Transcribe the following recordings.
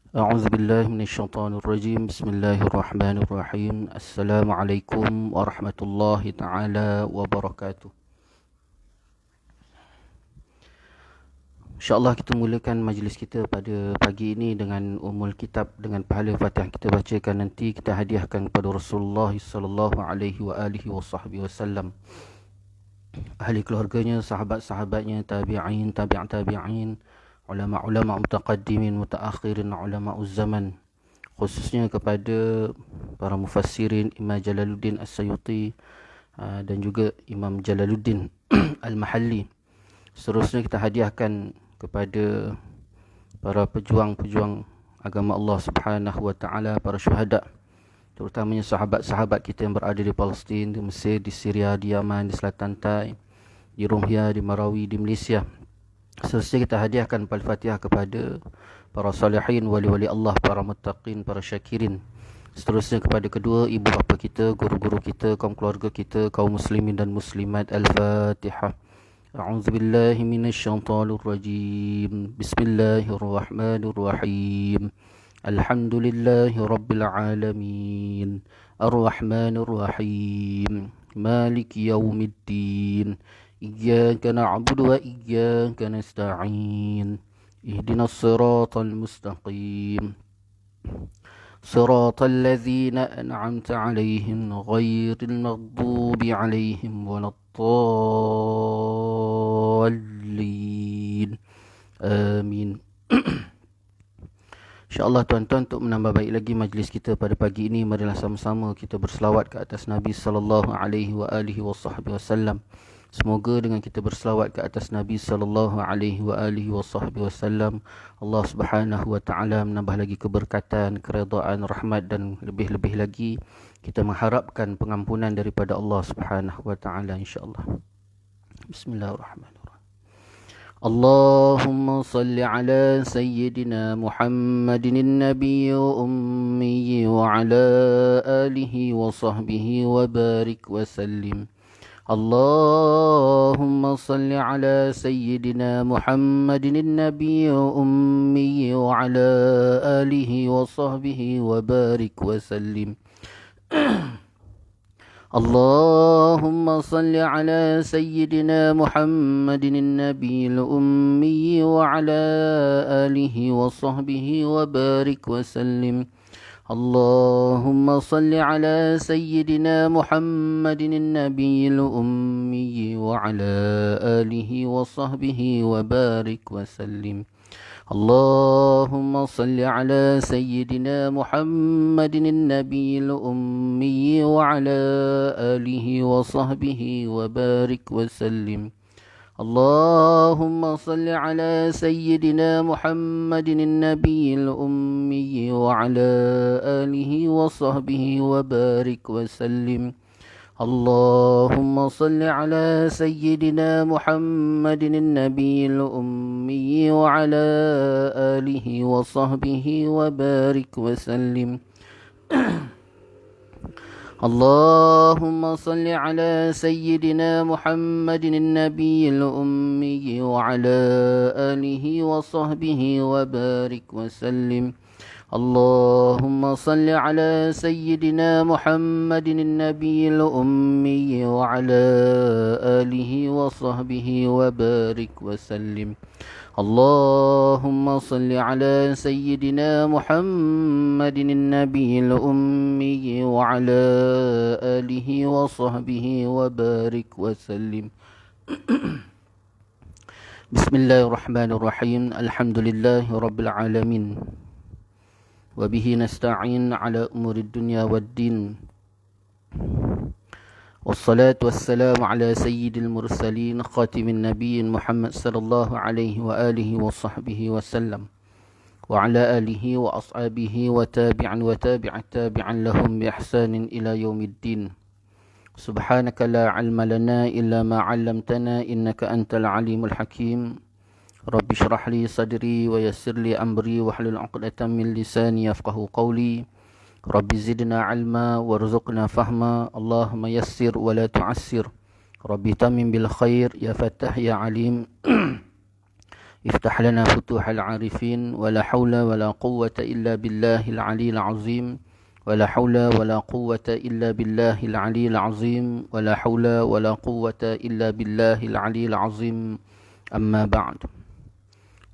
أعوذ بالله من الشيطان الرجيم. بسم الله الرحمن الرحيم. السلام عليكم ورحمة الله تعالى وبركاته. InsyaAllah kita mulakan majlis kita pada pagi ini dengan umul kitab, dengan pahala Fatihah kita bacakan nanti kita hadiahkan kepada Rasulullah sallallahu alaihi wa alihi wasallam, ahli keluarganya, sahabat-sahabatnya, tabi'in, tabi'in, ulama-ulama mutaqaddimin, mutaakhirin, ulama zaman, khususnya kepada para mufassirin Imam Jalaluddin As-Sayuti dan juga Imam Jalaluddin Al-Mahalli. Seterusnya kita hadiahkan kepada para pejuang-pejuang agama Allah Subhanahu wa taala, para syuhada, terutamanya sahabat-sahabat kita yang berada di Palestin, di Mesir, di Syria, di Yaman, di Selatan Tai, di Rohingya, di Marawi, di Malaysia. Seterusnya kita hadiahkan Al-Fatihah kepada para salihin, wali-wali Allah, para muttaqin, para syakirin. Seterusnya kepada kedua ibu bapa kita, guru-guru kita, kaum keluarga kita, kaum muslimin dan muslimat. Al-Fatihah. A'udzu billahi minasyaitonir rajim. Bismillahirrahmanirrahim. Alhamdulillahi rabbil alamin. Ar-Rahmanir Rahim. Maliki yaumiddin. Iyyaka na'budu wa iyyaka nasta'in. Ihdinas siratal mustaqim. صراط الذين أنعمت عليهم غير المغضوب عليهم ولا الضالين. آمين. InsyaAllah tuan-tuan, untuk menambah baik lagi majlis kita pada pagi ini, marilah sama-sama kita berselawat ke atas Nabi sallallahu alaihi wa alihi wasallam. Semoga dengan kita berselawat ke atas Nabi sallallahu alaihi wa alihi wasallam, Allah Subhanahu wa taala menambah lagi keberkatan, keredaan, rahmat, dan lebih-lebih lagi kita mengharapkan pengampunan daripada Allah Subhanahu wa taala, insya-Allah. Bismillahirrahmanirrahim. اللهم صل على سيدنا محمد النبي الأمي وعلى آله وصحبه وبارك وسلم. اللهم صل على سيدنا محمد النبي الأمي وعلى آله وصحبه وبارك وسلم. اللهم صل على سيدنا محمد النبي الأمي وعلى آله وصحبه وبارك وسلم. اللهم صل على سيدنا محمد النبي الأمي وعلى آله وصحبه وبارك وسلم. اللهم صل على سيدنا محمد النبي الأمي وعلى آله وصحبه وبارك وسلم. اللهم صل على سيدنا محمد النبي الأمي وعلى آله وصحبه وبارك وسلم. اللهم صل على سيدنا محمد النبي الأمي وعلى آله وصحبه وبارك وسلم. اللهم صل على سيدنا محمد النبي الأمي وعلى آله وصحبه وبارك وسلم. اللهم صل على سيدنا محمد النبي الأمي وعلى آله وصحبه وبارك وسلم. اللهم صل على سيدنا محمد النبي الأمي وعلى آله وصحبه وبارك وسلم. بسم الله الرحمن الرحيم. الحمد لله رب العالمين، وبه نستعين على أمور الدنيا والدين، والصلاة والسلام على سيد المرسلين خاتم النبيين محمد صلى الله عليه وآله وصحبه وسلم، وعلى آله وأصحابه وتابعا تابعا لهم بإحسان إلى يوم الدين. سبحانك لا علم لنا إلا ما علمتنا إنك أنت العليم الحكيم. رب اشرح لي صدري ويسر لي أمري واحلل عقدة من لساني يفقه قولي. رب زدنا علما وارزقنا فهما. اللهم يسر ولا تعسر. رب تمم بالخير يا فتاح يا عليم. افتح لنا فتوح العارفين ولا حول ولا قوة إلا بالله العلي العظيم ولا حول ولا قوة إلا بالله العلي العظيم ولا حول ولا قوة إلا بالله العلي العظيم أما بعد.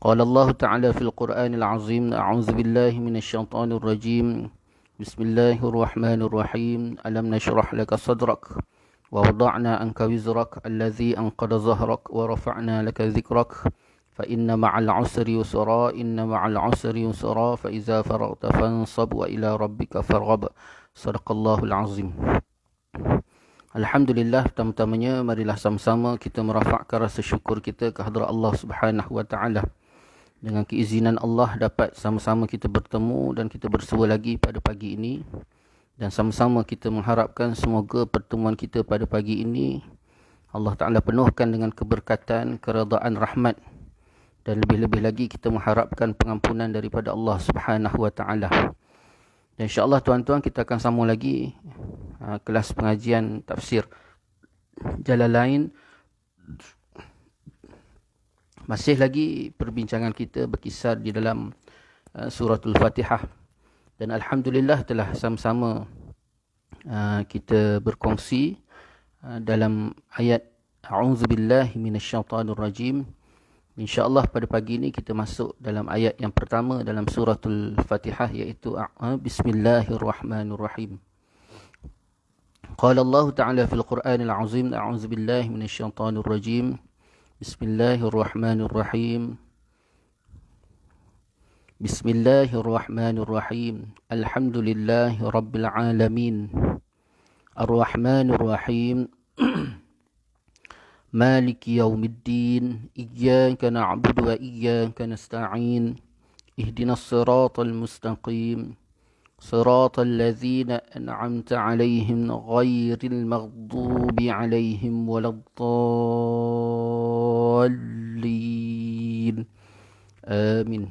قال الله تعالى في القرآن العظيم: أعوذ بالله من الشيطان الرجيم بسم الله الرحمن الرحيم ألم نشرح لك صدرك ووضعنا عنك وزرك الذي أنقض ظهرك ورفعنا لك ذكرك فإن مع العسر يسرا إن مع العسر يسرا فإذا فرغت فانصب وإلى ربك فارغب. Sadaqallahul Azim. Alhamdulillah, pertama-tamanya marilah sama-sama kita merafakkan rasa syukur kita ke hadrat Allah Subhanahu wa taala. Dengan keizinan Allah dapat sama-sama kita bertemu dan kita bersua lagi pada pagi ini, dan sama-sama kita mengharapkan semoga pertemuan kita pada pagi ini Allah Taala penuhkan dengan keberkatan, keredaan, rahmat, dan lebih-lebih lagi kita mengharapkan pengampunan daripada Allah Subhanahu wa taala. Dan insya-Allah tuan-tuan, kita akan sambung lagi kelas pengajian tafsir Jalalain. Masih lagi perbincangan kita berkisar di dalam suratul Fatihah, dan alhamdulillah telah sama-sama kita berkongsi dalam ayat a'udzubillahi minasyaitanirrajim. InsyaAllah pada pagi ini kita masuk dalam ayat yang pertama dalam suratul Fatihah, iaitu Bismillahirrahmanirrahim. Qala Allah Ta'ala fil Qur'anil Azim: A'udzubillahi minasyaitanirrajim. Bismillahirrahmanirrahim. Bismillahirrahmanirrahim. Alhamdulillahi rabbil alamin. Ar-Rahmanirrahim. مالك يوم الدين إياك نعبد وإياك نستعين اهدنا الصراط المستقيم صراط الذين أنعمت عليهم غير المغضوب عليهم ولا الضالين آمين.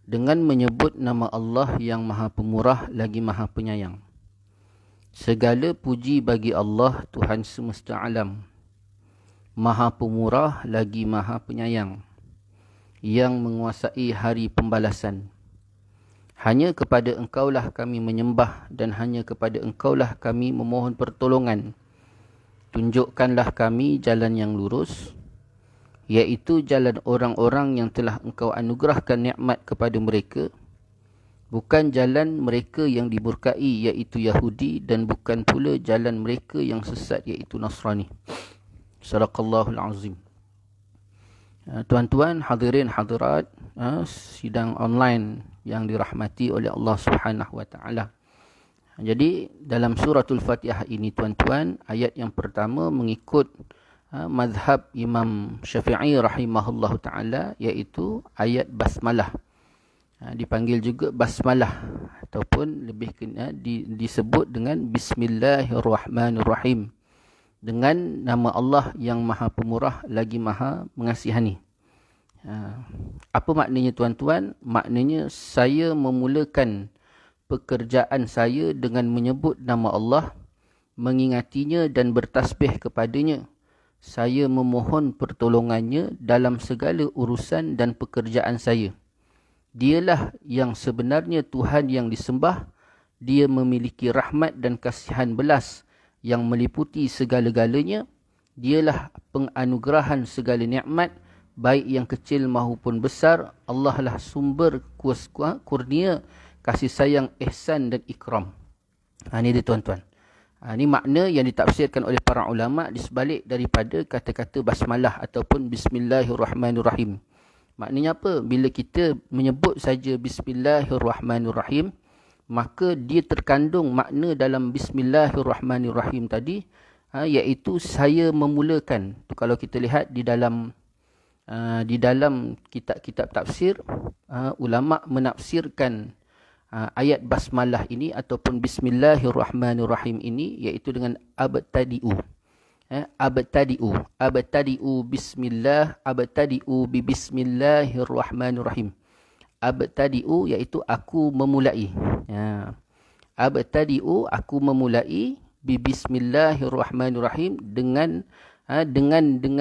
Dengan menyebut nama Allah yang Maha Pemurah lagi Maha Penyayang. Segala puji bagi Allah, Tuhan semesta alam, Maha Pemurah lagi Maha Penyayang, yang menguasai hari pembalasan. Hanya kepada Engkaulah kami menyembah dan hanya kepada Engkaulah kami memohon pertolongan. Tunjukkanlah kami jalan yang lurus, iaitu jalan orang-orang yang telah Engkau anugerahkan nikmat kepada mereka, bukan jalan mereka yang dimurkai, iaitu Yahudi, dan bukan pula jalan mereka yang sesat, iaitu Nasrani. Sadaqallahul Azim. Tuan-tuan, hadirin hadirat sidang online yang dirahmati oleh Allah Subhanahu wa taala. Jadi dalam suratul Fatihah ini tuan-tuan, ayat yang pertama mengikut mazhab Imam Syafi'i rahimahullahu taala, iaitu ayat basmalah. Dipanggil juga basmalah ataupun lebih disebut dengan Bismillahirrahmanirrahim, dengan nama Allah yang Maha Pemurah lagi Maha Mengasihani. Apa maknanya tuan-tuan? Maknanya saya memulakan pekerjaan saya dengan menyebut nama Allah, mengingatinya dan bertasbih kepadanya. Saya memohon pertolongannya dalam segala urusan dan pekerjaan saya. Dialah yang sebenarnya Tuhan yang disembah. Dia memiliki rahmat dan kasihan belas yang meliputi segala-galanya. Dialah penganugerahan segala nikmat, baik yang kecil maupun besar. Allah lah sumber kurnia, kasih sayang, ihsan dan ikram. Ini dia tuan-tuan. Ini makna yang ditafsirkan oleh para ulama di sebalik daripada kata-kata basmalah ataupun Bismillahirrahmanirrahim. Maknanya apa? Bila kita menyebut saja Bismillahirrahmanirrahim, maka dia terkandung makna dalam Bismillahirrahmanirrahim tadi, iaitu saya memulakan. Kalau kita lihat di dalam kitab-kitab tafsir, ulama menafsirkan ayat basmalah ini ataupun Bismillahirrahmanirrahim ini, iaitu dengan abtadi'u. Abtadi'u bismillah, abtadi'u bi bismillahirrahmanirrahim. Abtadi'u iaitu aku memulai. Abtadi'u aku memulai bi bismillahirrahmanirrahim dengan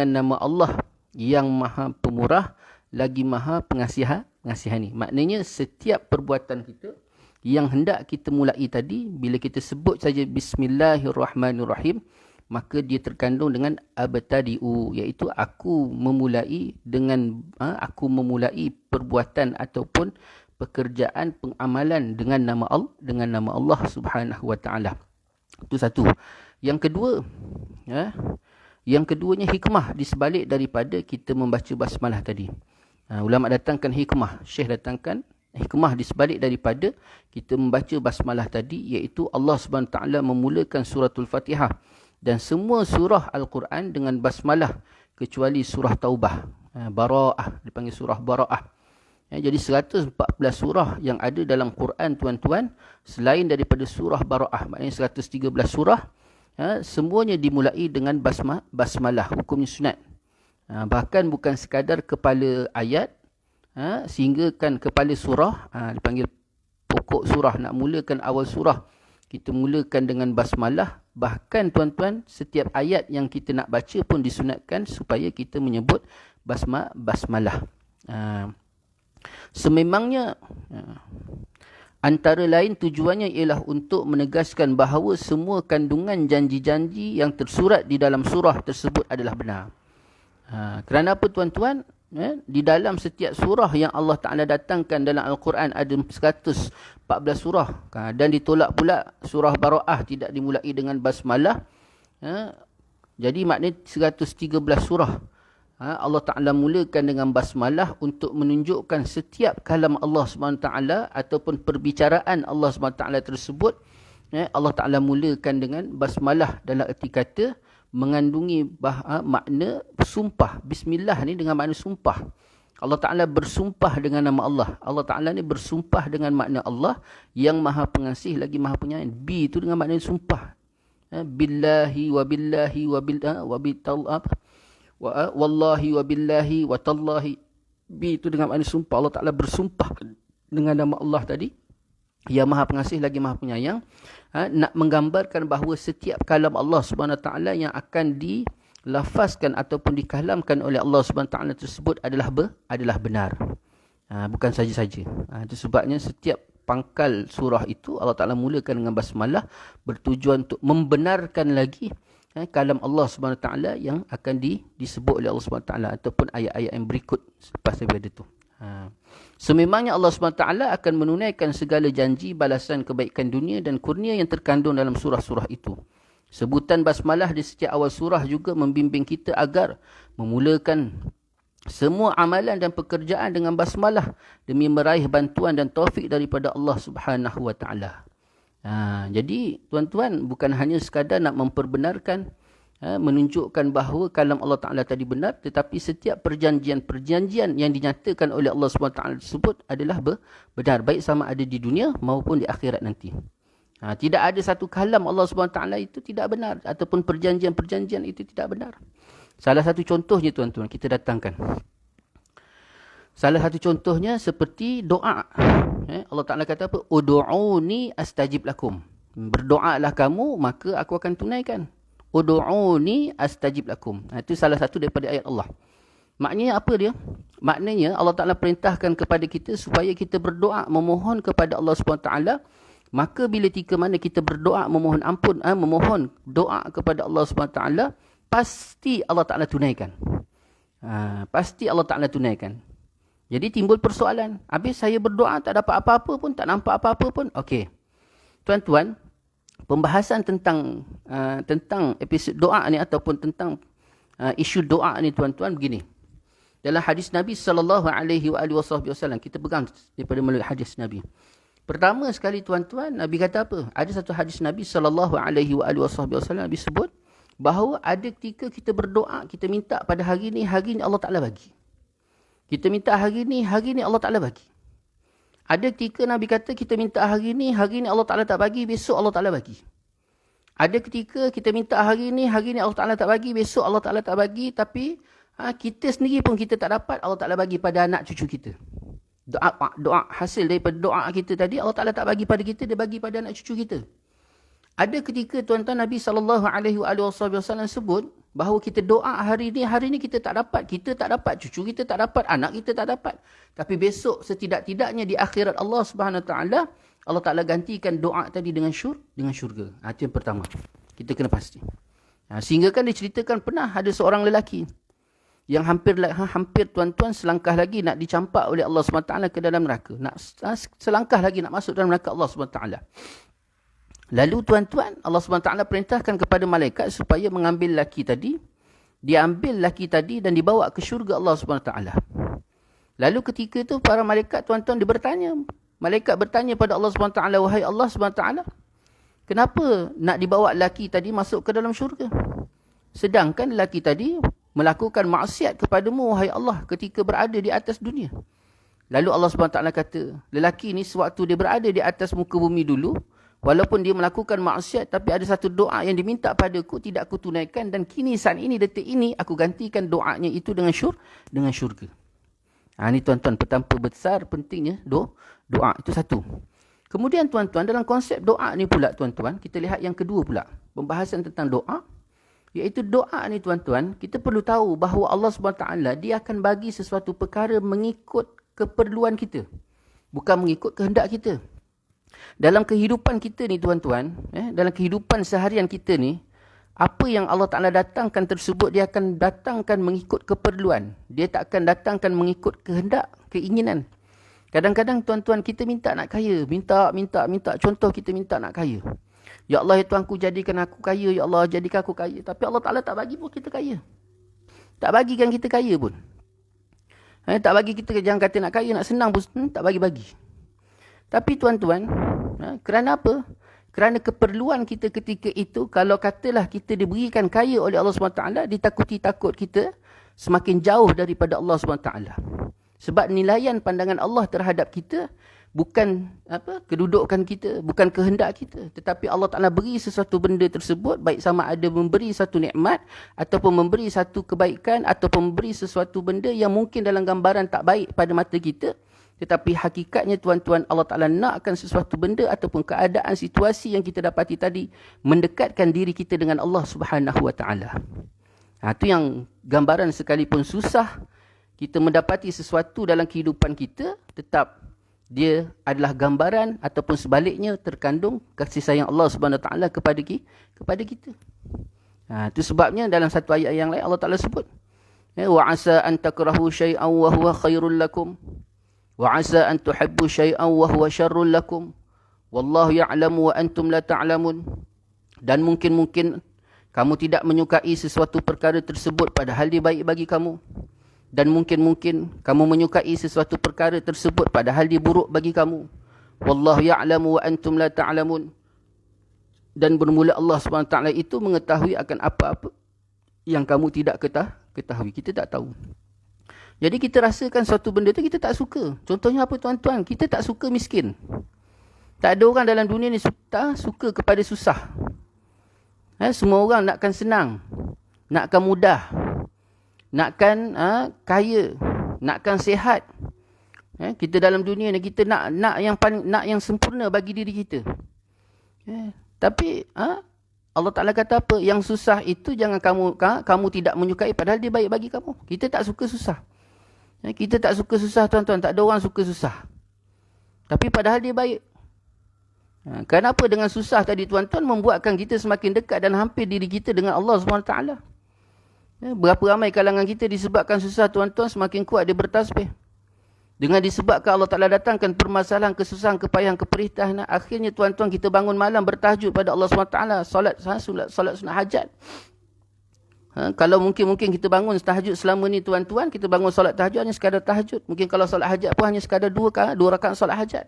nama Allah yang maha pemurah lagi maha pengasihani. Maknanya setiap perbuatan kita yang hendak kita mulai tadi, bila kita sebut saja Bismillahirrahmanirrahim, maka dia terkandung dengan abtadi'u, iaitu aku memulai perbuatan ataupun pekerjaan pengamalan dengan nama Allah Subhanahu wa taala. Itu satu. Yang kedua, yang keduanya hikmah di sebalik daripada kita membaca basmalah tadi. Ulama datangkan hikmah, Syekh datangkan hikmah di sebalik daripada kita membaca basmalah tadi, iaitu Allah Subhanahu Wa Taala memulakan suratul Fatihah dan semua surah Al-Quran dengan basmalah kecuali surah Taubah. Bara'ah, dipanggil surah Bara'ah. Jadi 114 surah yang ada dalam Quran, tuan-tuan, selain daripada surah Bara'ah, maknanya 113 surah, semuanya dimulai dengan basmalah, hukumnya sunat. Bahkan bukan sekadar kepala ayat, sehingga kan kepala surah, dipanggil pokok surah, nak mulakan awal surah, kita mulakan dengan basmalah. Bahkan tuan-tuan, setiap ayat yang kita nak baca pun disunatkan supaya kita menyebut basmalah. Sememangnya antara lain tujuannya ialah untuk menegaskan bahawa semua kandungan janji-janji yang tersurat di dalam surah tersebut adalah benar. Kerana apa tuan-tuan? Di dalam setiap surah yang Allah Ta'ala datangkan dalam Al-Quran ada 114 surah. Dan ditolak pula surah Bara'ah tidak dimulai dengan basmalah. Jadi maknanya 113 surah. Allah Ta'ala mulakan dengan basmalah untuk menunjukkan setiap kalam Allah SWT ataupun perbicaraan Allah SWT tersebut. Allah Ta'ala mulakan dengan basmalah dalam erti kata mengandungi makna sumpah. Bismillah ni dengan makna sumpah. Allah Ta'ala bersumpah dengan nama Allah. Allah Ta'ala ni bersumpah dengan makna Allah yang maha pengasih lagi maha penyayang. Bi itu dengan makna sumpah. Billahi wa billahi wa wallahi wa billahi wa tallahi. Bi itu dengan makna sumpah. Allah Ta'ala bersumpah dengan nama Allah tadi yang maha pengasih lagi maha penyayang. Nak menggambarkan bahawa setiap kalam Allah Subhanahu Taala yang akan dilafazkan ataupun dikalamkan oleh Allah Subhanahu Taala tersebut adalah benar. Bukan saja-saja. Itu sebabnya setiap pangkal surah itu Allah Taala mulakan dengan basmalah bertujuan untuk membenarkan lagi kalam Allah Subhanahu Taala yang akan disebut oleh Allah Subhanahu Taala ataupun ayat-ayat yang berikut selepas daripada itu. Sememangnya Allah SWT akan menunaikan segala janji balasan kebaikan dunia dan kurnia yang terkandung dalam surah-surah itu. Sebutan basmalah di setiap awal surah juga membimbing kita agar memulakan semua amalan dan pekerjaan dengan basmalah demi meraih bantuan dan taufik daripada Allah Subhanahu Wa Taala. Jadi tuan-tuan, bukan hanya sekadar nak memperbenarkan, menunjukkan bahawa kalam Allah Ta'ala tadi benar, tetapi setiap perjanjian yang dinyatakan oleh Allah SWT tersebut adalah benar, baik sama ada di dunia maupun di akhirat nanti. Tidak ada satu kalam Allah SWT itu tidak benar, ataupun perjanjian-perjanjian itu tidak benar. Salah satu contohnya tuan-tuan, kita datangkan. Salah satu contohnya seperti doa. Allah Ta'ala kata apa? Udu'uni astajib lakum. Berdoalah kamu, maka aku akan tunaikan. Udu'uni astajib lakum. Itu salah satu daripada ayat Allah. Maknanya apa dia? Maknanya Allah Ta'ala perintahkan kepada kita supaya kita berdoa, memohon kepada Allah SWT. Maka bila tika mana kita berdoa, memohon ampun, memohon doa kepada Allah SWT, pasti Allah Ta'ala tunaikan. Pasti Allah Ta'ala tunaikan. Jadi timbul persoalan. Habis saya berdoa tak dapat apa-apa pun, tak nampak apa-apa pun. Okey. Tuan-tuan, pembahasan tentang episod doa ni ataupun tentang isu doa ni tuan-tuan begini. Dalam hadis Nabi SAW, kita pegang daripada melalui hadis Nabi. Pertama sekali tuan-tuan, Nabi kata apa? Ada satu hadis Nabi SAW, Nabi sebut bahawa ada ketika kita berdoa, kita minta pada hari ni Allah Ta'ala bagi. Kita minta hari ni Allah Ta'ala bagi. Ada ketika Nabi kata kita minta hari ni Allah Ta'ala tak bagi, besok Allah Ta'ala bagi. Ada ketika kita minta hari ni Allah Ta'ala tak bagi, besok Allah Ta'ala tak bagi, tapi kita sendiri pun kita tak dapat, Allah Ta'ala bagi pada anak cucu kita. Doa hasil daripada doa kita tadi, Allah Ta'ala tak bagi pada kita, dia bagi pada anak cucu kita. Ada ketika tuan-tuan Nabi SAW sebut, Bahawa kita doa hari ni kita tak dapat, cucu kita tak dapat, anak kita tak dapat. Tapi besok setidak-tidaknya di akhirat Allah Subhanahu Wa Taala, Allah Taala gantikan doa tadi dengan syurga. Itu yang pertama. Kita kena pasti. Sehingga kan diceritakan pernah ada seorang lelaki yang hampir tuan-tuan selangkah lagi nak dicampak oleh Allah Subhanahu Wa Taala ke dalam neraka. Selangkah lagi nak masuk dalam neraka Allah Subhanahu Wa Taala. Lalu tuan-tuan, Allah SWT perintahkan kepada malaikat supaya mengambil laki tadi. Dia ambil laki tadi dan dibawa ke syurga Allah SWT. Lalu ketika itu para malaikat, tuan-tuan, dia bertanya. Malaikat bertanya pada Allah SWT, wahai Allah SWT, kenapa nak dibawa laki tadi masuk ke dalam syurga? Sedangkan laki tadi melakukan maksiat kepadamu, wahai Allah, ketika berada di atas dunia. Lalu Allah SWT kata, lelaki ni sewaktu dia berada di atas muka bumi dulu, walaupun dia melakukan maksiat, tapi ada satu doa yang diminta padaku, tidak aku tunaikan, dan kini saat ini, detik ini, aku gantikan doanya itu dengan syurga. Ini tuan-tuan, betapa besar pentingnya doa. Itu satu. Kemudian tuan-tuan, dalam konsep doa ni pula tuan-tuan, kita lihat yang kedua pula. Pembahasan tentang doa. Iaitu doa ni tuan-tuan, kita perlu tahu bahawa Allah SWT, dia akan bagi sesuatu perkara mengikut keperluan kita. Bukan mengikut kehendak kita. Dalam kehidupan kita ni tuan-tuan, dalam kehidupan seharian kita ni, apa yang Allah Ta'ala datangkan tersebut, dia akan datangkan mengikut keperluan. Dia tak akan datangkan mengikut kehendak, keinginan. Kadang-kadang tuan-tuan kita minta nak kaya. Minta. Contoh kita minta nak kaya. Ya Allah, ya Tuanku, jadikan aku kaya. Ya Allah, jadikan aku kaya. Tapi Allah Ta'ala tak bagi pun kita kaya. Tak bagikan kita kaya pun. Tak bagi kita, jangan kata nak kaya, nak senang pun, tak bagi-bagi. Tapi tuan-tuan, kerana apa? Kerana keperluan kita ketika itu, kalau katalah kita diberikan kaya oleh Allah SWT, ditakuti-takut kita semakin jauh daripada Allah SWT. Sebab nilaian pandangan Allah terhadap kita, bukan kedudukan kita, bukan kehendak kita. Tetapi Allah Ta'ala beri sesuatu benda tersebut, baik sama ada memberi satu nikmat, ataupun memberi satu kebaikan, ataupun memberi sesuatu benda yang mungkin dalam gambaran tak baik pada mata kita. Tetapi hakikatnya tuan-tuan, Allah Ta'ala nakkan sesuatu benda ataupun keadaan, situasi yang kita dapati tadi mendekatkan diri kita dengan Allah Subhanahu Wa Ta'ala. Itu yang gambaran sekalipun susah kita mendapati sesuatu dalam kehidupan kita, tetap dia adalah gambaran ataupun sebaliknya terkandung kasih sayang Allah Subhanahu Wa Ta'ala kepada kita. Itu sebabnya dalam satu ayat yang lain Allah Ta'ala sebut, wa asa an takrahu syai'an wa huwa khairul lakum. Wa asa an tuhibbu syai'an wa huwa syarrul lakum. Wallahu ya'lamu wa antum la ta'lamun. Dan mungkin kamu tidak menyukai sesuatu perkara tersebut padahal dia baik bagi kamu. Dan mungkin kamu menyukai sesuatu perkara tersebut padahal dia buruk bagi kamu. Wallahu ya'lamu wa antum la ta'lamun. Dan bermula Allah SWT itu mengetahui akan apa-apa yang kamu tidak ketahui. Kita tak tahu. Jadi kita rasakan suatu benda tu kita tak suka. Contohnya apa tuan-tuan? Kita tak suka miskin. Tak ada orang dalam dunia ni suka kepada susah. Semua orang nakkan senang. Nakkan mudah. Nakkan kaya. Nakkan sihat. Kita dalam dunia ni kita nak yang sempurna bagi diri kita. Tapi Allah Ta'ala kata apa? Yang susah itu jangan kamu tidak menyukai padahal dia baik bagi kamu. Kita tak suka susah. Kita tak suka susah tuan-tuan. Tak ada orang suka susah. Tapi padahal dia baik. Kenapa dengan susah tadi tuan-tuan membuatkan kita semakin dekat dan hampir diri kita dengan Allah SWT. Berapa ramai kalangan kita disebabkan susah tuan-tuan semakin kuat dia bertasbih. Dengan disebabkan Allah Ta'ala datangkan permasalahan, kesusahan, kepayahan, keperitan. Akhirnya tuan-tuan kita bangun malam bertahajud pada Allah SWT. Solat sunat hajat. Kalau mungkin kita bangun tahajud selama ni tuan-tuan, kita bangun solat tahajud hanya sekadar tahajud. Mungkin kalau solat hajat pun hanya sekadar dua rakaat solat hajat.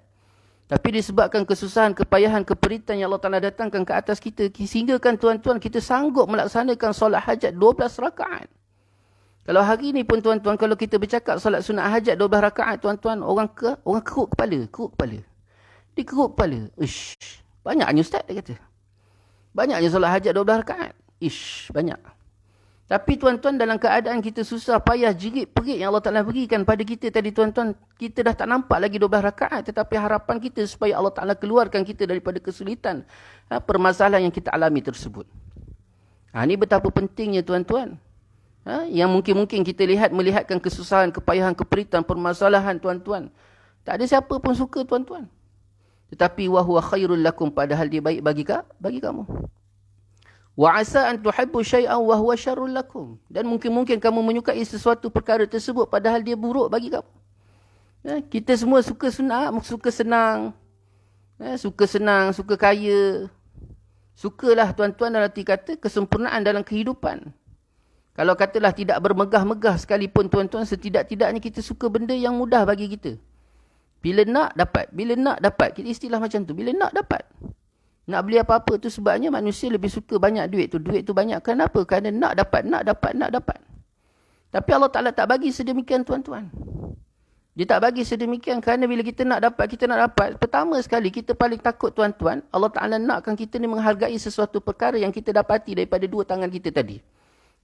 Tapi disebabkan kesusahan, kepayahan, keperitan yang Allah Ta'ala datangkan ke atas kita, sehingga kan tuan-tuan kita sanggup melaksanakan solat hajat 12 rakaat. Kalau hari ni pun tuan-tuan, kalau kita bercakap solat sunat hajat 12 rakaat tuan-tuan, orang keruk kepala. Dia keruk kepala. Banyaknya ustaz dia kata. Banyaknya solat hajat 12 rakaat. Banyak. Tapi tuan-tuan dalam keadaan kita susah, payah, jerit, perit yang Allah Ta'ala berikan pada kita tadi tuan-tuan, kita dah tak nampak lagi 12 rakaat. Tetapi harapan kita supaya Allah Ta'ala keluarkan kita daripada kesulitan permasalahan yang kita alami tersebut. Ini betapa pentingnya tuan-tuan. Yang mungkin kita melihatkan kesusahan, kepayahan, keperitan, permasalahan tuan-tuan. Tak ada siapa pun suka tuan-tuan. Tetapi wa huwa khairul lakum, padahal dia baik bagi kamu. Wa asa an tuhibbu syai'an wa huwa syarrul lakum. Dan mungkin kamu menyukai sesuatu perkara tersebut padahal dia buruk bagi kamu. Kita semua suka senang, suka kaya. Sukalah tuan-tuan dalam arti kata kesempurnaan dalam kehidupan. Kalau katalah tidak bermegah-megah sekalipun tuan-tuan, setidak-tidaknya kita suka benda yang mudah bagi kita. Bila nak dapat. Kita istilah macam tu, bila nak dapat. Nak beli apa-apa tu sebabnya manusia lebih suka banyak duit tu. Duit tu banyak kenapa? Kerana nak dapat. Tapi Allah Ta'ala tak bagi sedemikian tuan-tuan. Dia tak bagi sedemikian kerana bila kita nak dapat. Pertama sekali kita paling takut tuan-tuan, Allah Ta'ala nakkan kita ni menghargai sesuatu perkara yang kita dapati daripada dua tangan kita tadi.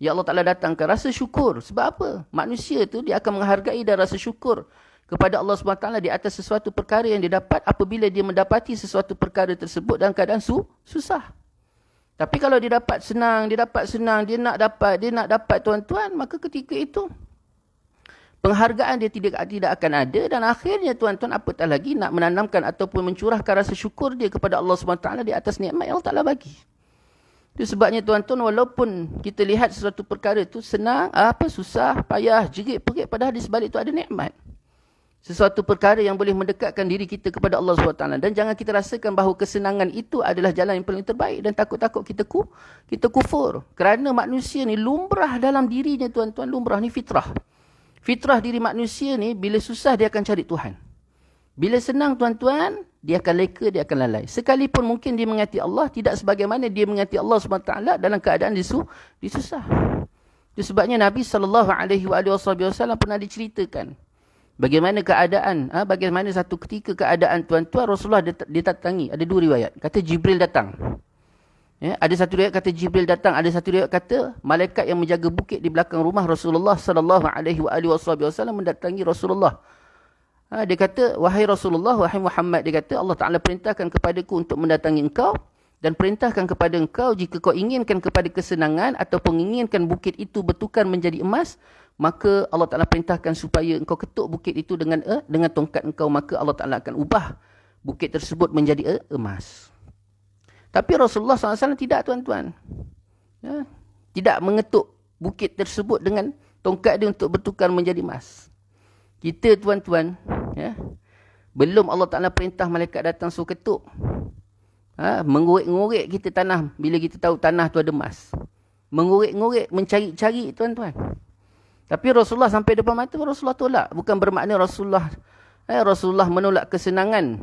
Ya Allah Ta'ala datangkan rasa syukur. Sebab apa? Manusia tu dia akan menghargai dan rasa syukur kepada Allah SWT di atas sesuatu perkara yang dia dapat apabila dia mendapati sesuatu perkara tersebut dalam keadaan susah. Tapi kalau dia dapat senang, dia nak dapat tuan-tuan, maka ketika itu penghargaan dia tidak akan ada dan akhirnya tuan-tuan apatah lagi nak menanamkan ataupun mencurahkan rasa syukur dia kepada Allah SWT di atas nikmat yang Allah Ta'ala bagi. Itu sebabnya tuan-tuan walaupun kita lihat sesuatu perkara itu senang, susah, payah, jerit-perit, padahal di sebalik itu ada nikmat. Sesuatu perkara yang boleh mendekatkan diri kita kepada Allah SWT. Dan jangan kita rasakan bahawa kesenangan itu adalah jalan yang paling terbaik dan takut-takut kita kufur. Kerana manusia ni lumrah dalam dirinya tuan-tuan, lumrah ni fitrah. Fitrah diri manusia ni, bila susah dia akan cari Tuhan. Bila senang tuan-tuan, dia akan leka, dia akan lalai. Sekalipun mungkin dia mengasihi Allah, tidak sebagaimana dia mengasihi Allah SWT dalam keadaan dia susah. Itu sebabnya Nabi SAW pernah diceritakan. Bagaimana keadaan, bagaimana satu ketika keadaan tuan-tuan, Rasulullah didatangi. Ada dua riwayat. Kata Jibril datang. Ada satu riwayat kata Jibril datang, ada satu riwayat kata malaikat yang menjaga bukit di belakang rumah Rasulullah sallallahu alaihi wasallam mendatangi Rasulullah. Dia kata, wahai Rasulullah, wahai Muhammad, dia kata Allah Taala perintahkan kepadaku untuk mendatangi engkau dan perintahkan kepada engkau jika kau inginkan kepada kesenangan ataupun inginkan bukit itu bertukar menjadi emas, maka Allah Taala perintahkan supaya engkau ketuk bukit itu dengan tongkat engkau, maka Allah Taala akan ubah bukit tersebut menjadi emas. Tapi Rasulullah SAW tidak tuan-tuan. Tidak mengetuk bukit tersebut dengan tongkat dia untuk bertukar menjadi emas. Kita tuan-tuan, belum Allah Ta'ala perintah malaikat datang suruh ketuk. Mengorek-ngorek kita tanah bila kita tahu tanah tu ada emas. Mengorek-ngorek, mencari-cari tuan-tuan. Tapi Rasulullah sampai depan mata, Rasulullah tolak. Bukan bermakna Rasulullah menolak kesenangan.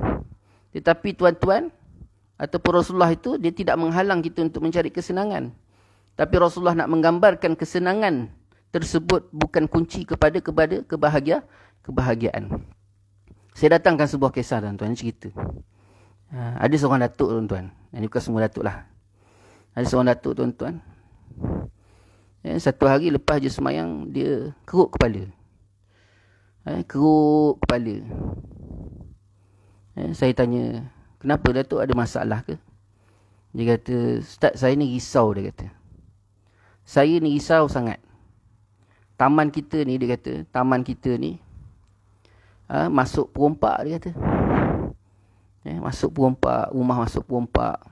Tetapi tuan-tuan, ataupun Rasulullah itu, dia tidak menghalang kita untuk mencari kesenangan. Tapi Rasulullah nak menggambarkan kesenangan tersebut bukan kunci kepada kebahagiaan. Saya datangkan sebuah kisah tuan-tuan, cerita. Ada seorang datuk tuan-tuan. Ini bukan semua datuk lah. Ada seorang datuk tuan-tuan. Satu hari lepas je semayang, dia keruk kepala. Keruk kepala. Saya tanya, kenapa Datuk, ada masalah ke? Dia kata, Ustaz, saya ni risau, dia kata. Saya ni risau sangat. Taman kita ni, dia kata, masuk perompak, dia kata. Masuk perompak, rumah masuk perompak.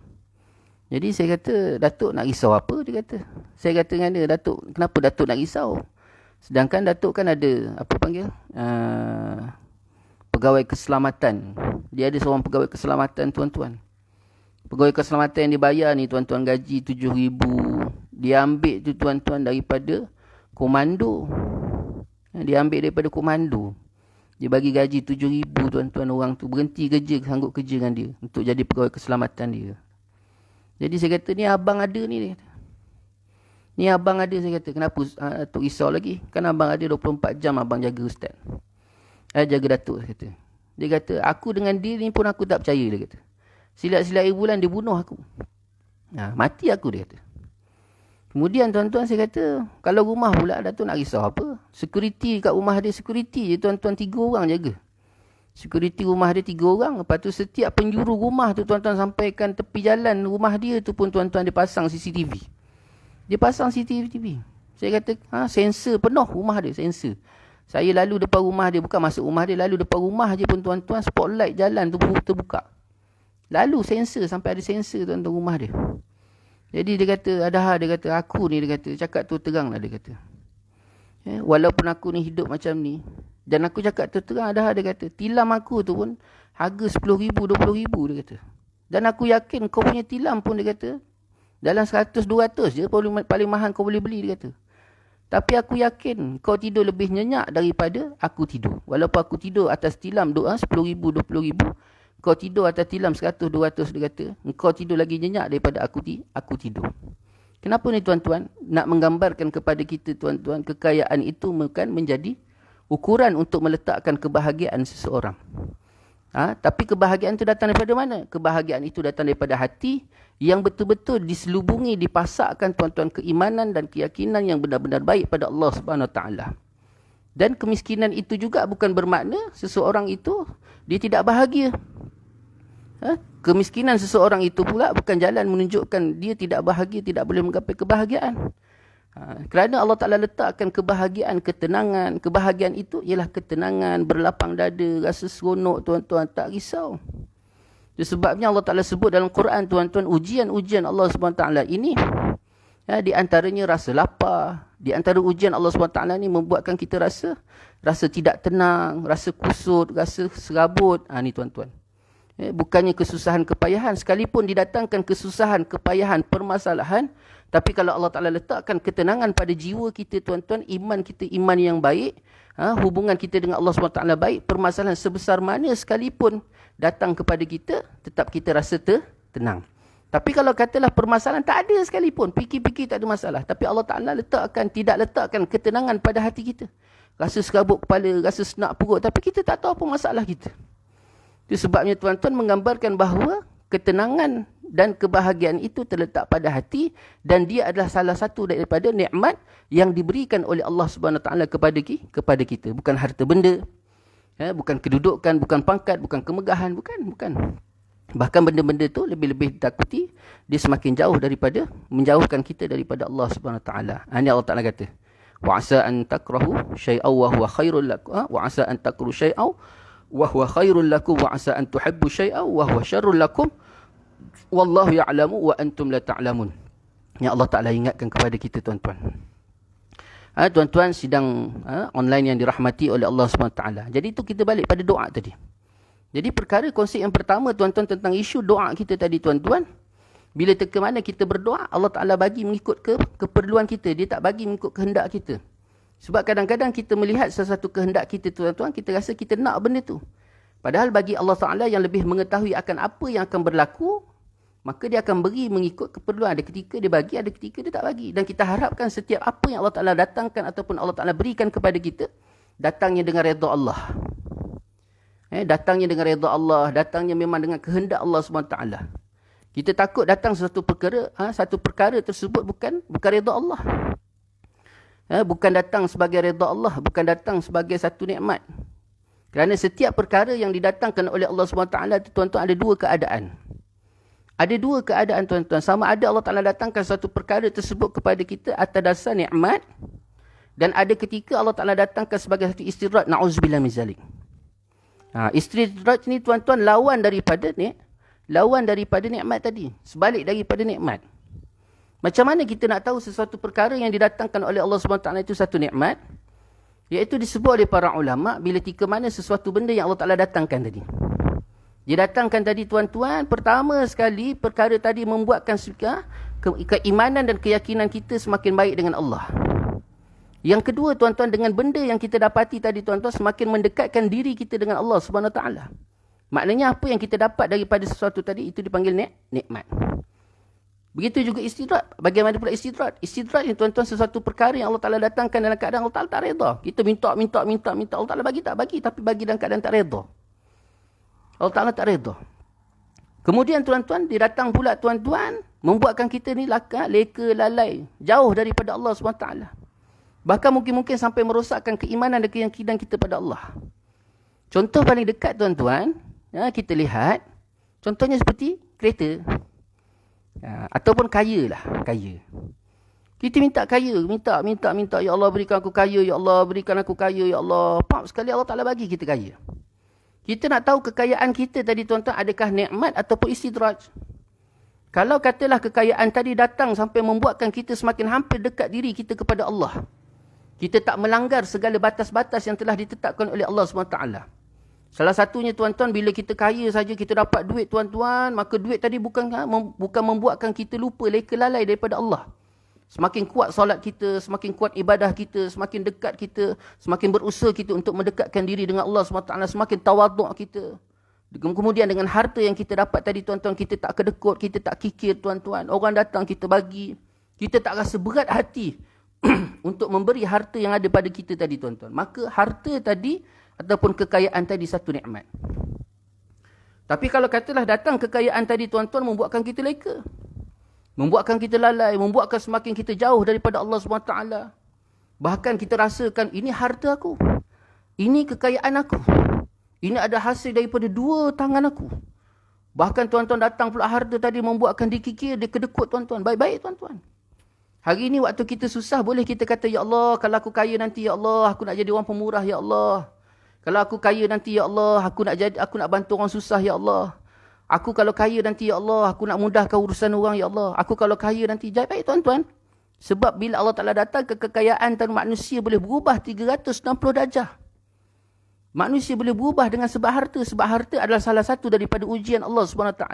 Jadi saya kata, Datuk nak risau apa? Dia kata. Saya kata dengan dia, Datuk, kenapa Datuk nak risau? Sedangkan Datuk kan ada, pegawai keselamatan. Dia ada seorang pegawai keselamatan tuan-tuan. Pegawai keselamatan yang dibayar ni tuan-tuan gaji 7,000. Dia ambil tu tuan-tuan daripada komando. Dia bagi gaji 7,000 tuan-tuan, orang tu berhenti kerja, sanggup kerja dengan dia untuk jadi pegawai keselamatan dia. Jadi saya kata, ni abang ada ni. Ni abang ada, saya kata. Kenapa Datuk risau lagi? Kan abang ada 24 jam abang jaga Ustaz. Jaga Datuk, saya kata. Dia kata, aku dengan dia ni pun aku tak percaya, dia kata. Silat-silat air bulan dia bunuh aku. Mati aku, dia kata. Kemudian tuan-tuan saya kata, kalau rumah pula Datuk nak risau apa? Security kat rumah dia, security je tuan-tuan 3 orang jaga. Security rumah dia 3 orang. Lepas tu setiap penjuru rumah tu tuan-tuan sampaikan tepi jalan rumah dia tu pun tuan-tuan dia pasang CCTV. Dia pasang CCTV. Saya kata, sensor penuh rumah dia, sensor. Saya lalu depan rumah dia, bukan masuk rumah dia, lalu depan rumah je pun tuan-tuan, spotlight jalan tu terbuka. Lalu sensor, sampai ada sensor tuan-tuan rumah dia. Jadi dia kata, dia kata, aku ni, dia kata, cakap tu terang lah, dia kata. Walaupun aku ni hidup macam ni, dan aku cakap terang, dia kata, tilam aku tu pun harga RM10,000, RM20,000, dia kata. Dan aku yakin kau punya tilam pun, dia kata, dalam 100-200 je, paling mahal kau boleh beli, dia kata. Tapi aku yakin kau tidur lebih nyenyak daripada aku tidur. Walaupun aku tidur atas tilam RM10,000, RM20,000, kau tidur atas tilam 100-200, dia kata, kau tidur lagi nyenyak daripada aku tidur. Kenapa ni tuan-tuan? Nak menggambarkan kepada kita tuan-tuan, kekayaan itu bukan menjadi ukuran untuk meletakkan kebahagiaan seseorang. Tapi kebahagiaan itu datang daripada mana? Kebahagiaan itu datang daripada hati yang betul-betul diselubungi, dipasakkan tuan-tuan keimanan dan keyakinan yang benar-benar baik pada Allah Subhanahu Wa Taala. Dan kemiskinan itu juga bukan bermakna seseorang itu dia tidak bahagia. Kemiskinan seseorang itu pula bukan jalan menunjukkan dia tidak bahagia, tidak boleh menggapai kebahagiaan. Kerana Allah Ta'ala letakkan kebahagiaan, ketenangan. Kebahagiaan itu ialah ketenangan, berlapang dada, rasa seronok tuan-tuan, tak risau. Sebabnya Allah Ta'ala sebut dalam Quran tuan-tuan, ujian-ujian Allah SWT ini, di antaranya rasa lapar. Di antara ujian Allah SWT ni membuatkan kita rasa tidak tenang, rasa kusut, rasa serabut. Ni tuan-tuan. Bukannya kesusahan, kepayahan. Sekalipun didatangkan kesusahan, kepayahan, permasalahan, tapi kalau Allah Ta'ala letakkan ketenangan pada jiwa kita tuan-tuan, iman kita iman yang baik, hubungan kita dengan Allah SWT baik, permasalahan sebesar mana sekalipun datang kepada kita, tetap kita rasa tenang. Tapi kalau katalah permasalahan tak ada sekalipun, fikir-fikir tak ada masalah, tapi Allah Ta'ala tidak letakkan ketenangan pada hati kita. Rasa serabut kepala, rasa senak perut, tapi kita tak tahu apa masalah kita. Itu sebabnya tuan-tuan menggambarkan bahawa ketenangan dan kebahagiaan itu terletak pada hati, dan dia adalah salah satu daripada nikmat yang diberikan oleh Allah Subhanahu Taala kepada kita. Bukan harta benda, bukan kedudukan, bukan pangkat, bukan kemegahan, bukan. Bahkan benda-benda itu lebih-lebih ditakuti, dia semakin jauh daripada menjauhkan kita daripada Allah Subhanahu Taala. Ini Allah Taala kata, wa asa an takrahu syai'aw wa huwa khairul lakum, wa asa an takrahu syai'aw wa huwa khairul lakum, wa asa an tuhibbu syai'aw wa huwa syarrul lakum. Wallahu ya'lamu wa antum la ta'lamun. Yang Allah Ta'ala ingatkan kepada kita tuan-tuan. Tuan-tuan sidang online yang dirahmati oleh Allah SWT. Jadi itu kita balik pada doa tadi. Jadi perkara konsep yang pertama tuan-tuan tentang isu doa kita tadi tuan-tuan. Bila ke mana kita berdoa, Allah Ta'ala bagi mengikut keperluan kita. Dia tak bagi mengikut kehendak kita. Sebab kadang-kadang kita melihat sesuatu kehendak kita tuan-tuan, kita rasa kita nak benda tu. Padahal bagi Allah Ta'ala yang lebih mengetahui akan apa yang akan berlaku, maka dia akan beri mengikut keperluan. Ada ketika dia bagi, ada ketika dia tak bagi. Dan kita harapkan setiap apa yang Allah Ta'ala datangkan ataupun Allah Ta'ala berikan kepada kita, datangnya dengan redha Allah. Datangnya dengan redha Allah, datangnya memang dengan kehendak Allah SWT. Kita takut datang satu perkara tersebut bukan redha Allah. Bukan datang sebagai redha Allah, bukan datang sebagai satu nikmat. Kerana setiap perkara yang didatangkan oleh Allah SWT itu tuan-tuan ada dua keadaan. Ada dua keadaan tuan-tuan. Sama ada Allah Ta'ala datangkan satu perkara tersebut kepada kita atas dasar nikmat, dan ada ketika Allah Ta'ala datangkan sebagai satu istidraj. Na'udzubillah min zalik. Istidraj ni tuan-tuan lawan daripada nikmat tadi. Sebalik daripada nikmat. Macam mana kita nak tahu sesuatu perkara yang didatangkan oleh Allah SWT itu satu nikmat? Iaitu disebut oleh para ulama bila tika mana sesuatu benda yang Allah Ta'ala datangkan tadi. Dia datangkan tadi tuan-tuan, pertama sekali perkara tadi membuatkan keimanan dan keyakinan kita semakin baik dengan Allah. Yang kedua tuan-tuan, dengan benda yang kita dapati tadi tuan-tuan, semakin mendekatkan diri kita dengan Allah Subhanahu Taala. Maknanya apa yang kita dapat daripada sesuatu tadi itu dipanggil nikmat. Begitu juga istidraj. Bagaimana pula istidraj? Istidraj ni tuan-tuan sesuatu perkara yang Allah Ta'ala datangkan dalam keadaan Allah Ta'ala tak redha. Kita minta. Allah Ta'ala bagi, tapi bagi dalam keadaan tak redha. Allah Ta'ala tak redha. Kemudian tuan-tuan, dia datang pula tuan-tuan, membuatkan kita ni leka, lalai, jauh daripada Allah SWT. Bahkan mungkin sampai merosakkan keimanan dan keyakinan kita pada Allah. Contoh paling dekat tuan-tuan, kita lihat, contohnya seperti kereta. Ataupun kaya. Kita minta kaya, minta. Ya Allah berikan aku kaya, ya Allah berikan aku kaya, ya Allah. Pam sekali Allah Ta'ala bagi kita kaya. Kita nak tahu kekayaan kita tadi tuan-tuan adakah nikmat ataupun istidraj. Kalau katalah kekayaan tadi datang sampai membuatkan kita semakin hampir dekat diri kita kepada Allah. Kita tak melanggar segala batas-batas yang telah ditetapkan oleh Allah SWT. Salah satunya tuan-tuan, bila kita kaya saja, kita dapat duit tuan-tuan, maka duit tadi bukan membuatkan kita lupa, leka lalai daripada Allah. Semakin kuat solat kita, semakin kuat ibadah kita, semakin dekat kita, semakin berusaha kita untuk mendekatkan diri dengan Allah SWT, semakin tawaduk kita. Kemudian dengan harta yang kita dapat tadi tuan-tuan, kita tak kedekut, kita tak kikir tuan-tuan. Orang datang kita bagi. Kita tak rasa berat hati untuk memberi harta yang ada pada kita tadi tuan-tuan. Maka harta tadi ataupun kekayaan tadi satu nikmat. Tapi kalau katalah datang kekayaan tadi tuan-tuan membuatkan kita leka. Membuatkan kita lalai, membuatkan semakin kita jauh daripada Allah SWT. Bahkan kita rasakan, ini harta aku. Ini kekayaan aku. Ini ada hasil daripada dua tangan aku. Bahkan tuan-tuan datang pula harta tadi membuatkan dikikir, dia kedekut tuan-tuan. Baik-baik tuan-tuan. Hari ini waktu kita susah, boleh kita kata, Ya Allah, kalau aku kaya nanti, Ya Allah, aku nak jadi orang pemurah, Ya Allah. Kalau aku kaya nanti, Ya Allah, aku nak bantu orang susah, Ya Allah. Aku kalau kaya nanti, Ya Allah, aku nak mudahkan urusan orang, Ya Allah. Aku kalau kaya nanti, baik tuan-tuan. Sebab bila Allah Ta'ala datang ke kekayaan dan manusia boleh berubah 360 darjah. Manusia boleh berubah dengan sebab harta. Sebab harta adalah salah satu daripada ujian Allah SWT.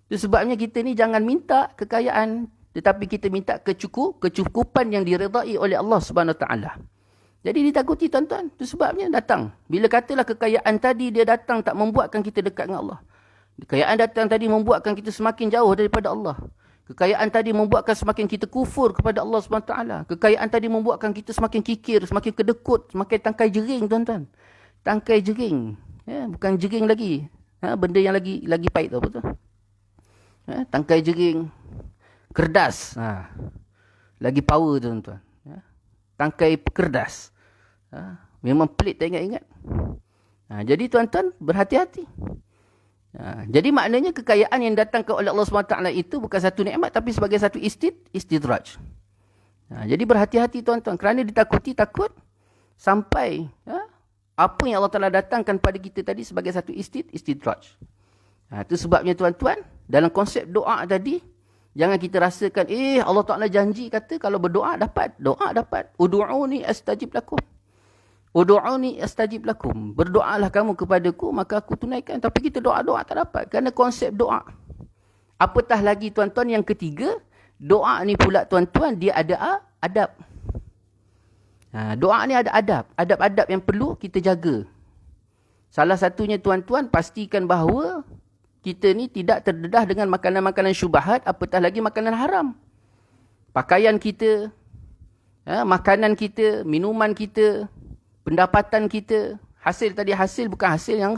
Itu sebabnya kita ni jangan minta kekayaan, tetapi kita minta kecukupan yang diredai oleh Allah SWT. Jadi ditakuti tuan-tuan. Itu sebabnya datang. Bila katalah kekayaan tadi dia datang tak membuatkan kita dekat dengan Allah. Kekayaan datang tadi membuatkan kita semakin jauh daripada Allah. Kekayaan tadi membuatkan semakin kita kufur kepada Allah SWT. Kekayaan tadi membuatkan kita semakin kikir, semakin kedekut, semakin tangkai jering tuan-tuan. Tangkai jering. Ya, bukan jering lagi. Benda yang lagi pahit tu. Apa tu? Tangkai jering. Kerdas. Lagi power tuan-tuan. Tangkai kerdas. Memang pelik tak ingat-ingat. Jadi tuan-tuan berhati-hati. Jadi maknanya kekayaan yang datangkan oleh Allah SWT itu bukan satu nikmat tapi sebagai satu istidraj. Jadi berhati-hati tuan-tuan kerana ditakuti takut sampai apa yang Allah Ta'ala datangkan pada kita tadi sebagai satu istidraj. Itu sebabnya tuan-tuan dalam konsep doa tadi jangan kita rasakan Allah Ta'ala janji kata kalau berdoa dapat. Doa dapat. Udu'uni astajib lakum. Udu'uni astajib lakum. Berdoalah kamu kepadaku, maka aku tunaikan. Tapi kita doa-doa tak dapat. Kerana konsep doa. Apatah lagi tuan-tuan yang ketiga, doa ni pula tuan-tuan, dia ada adab. Doa ni ada adab. Adab-adab yang perlu kita jaga. Salah satunya tuan-tuan, pastikan bahawa kita ni tidak terdedah dengan makanan-makanan syubhat, apatah lagi makanan haram. Pakaian kita, makanan kita, minuman kita, pendapatan kita, hasil bukan hasil yang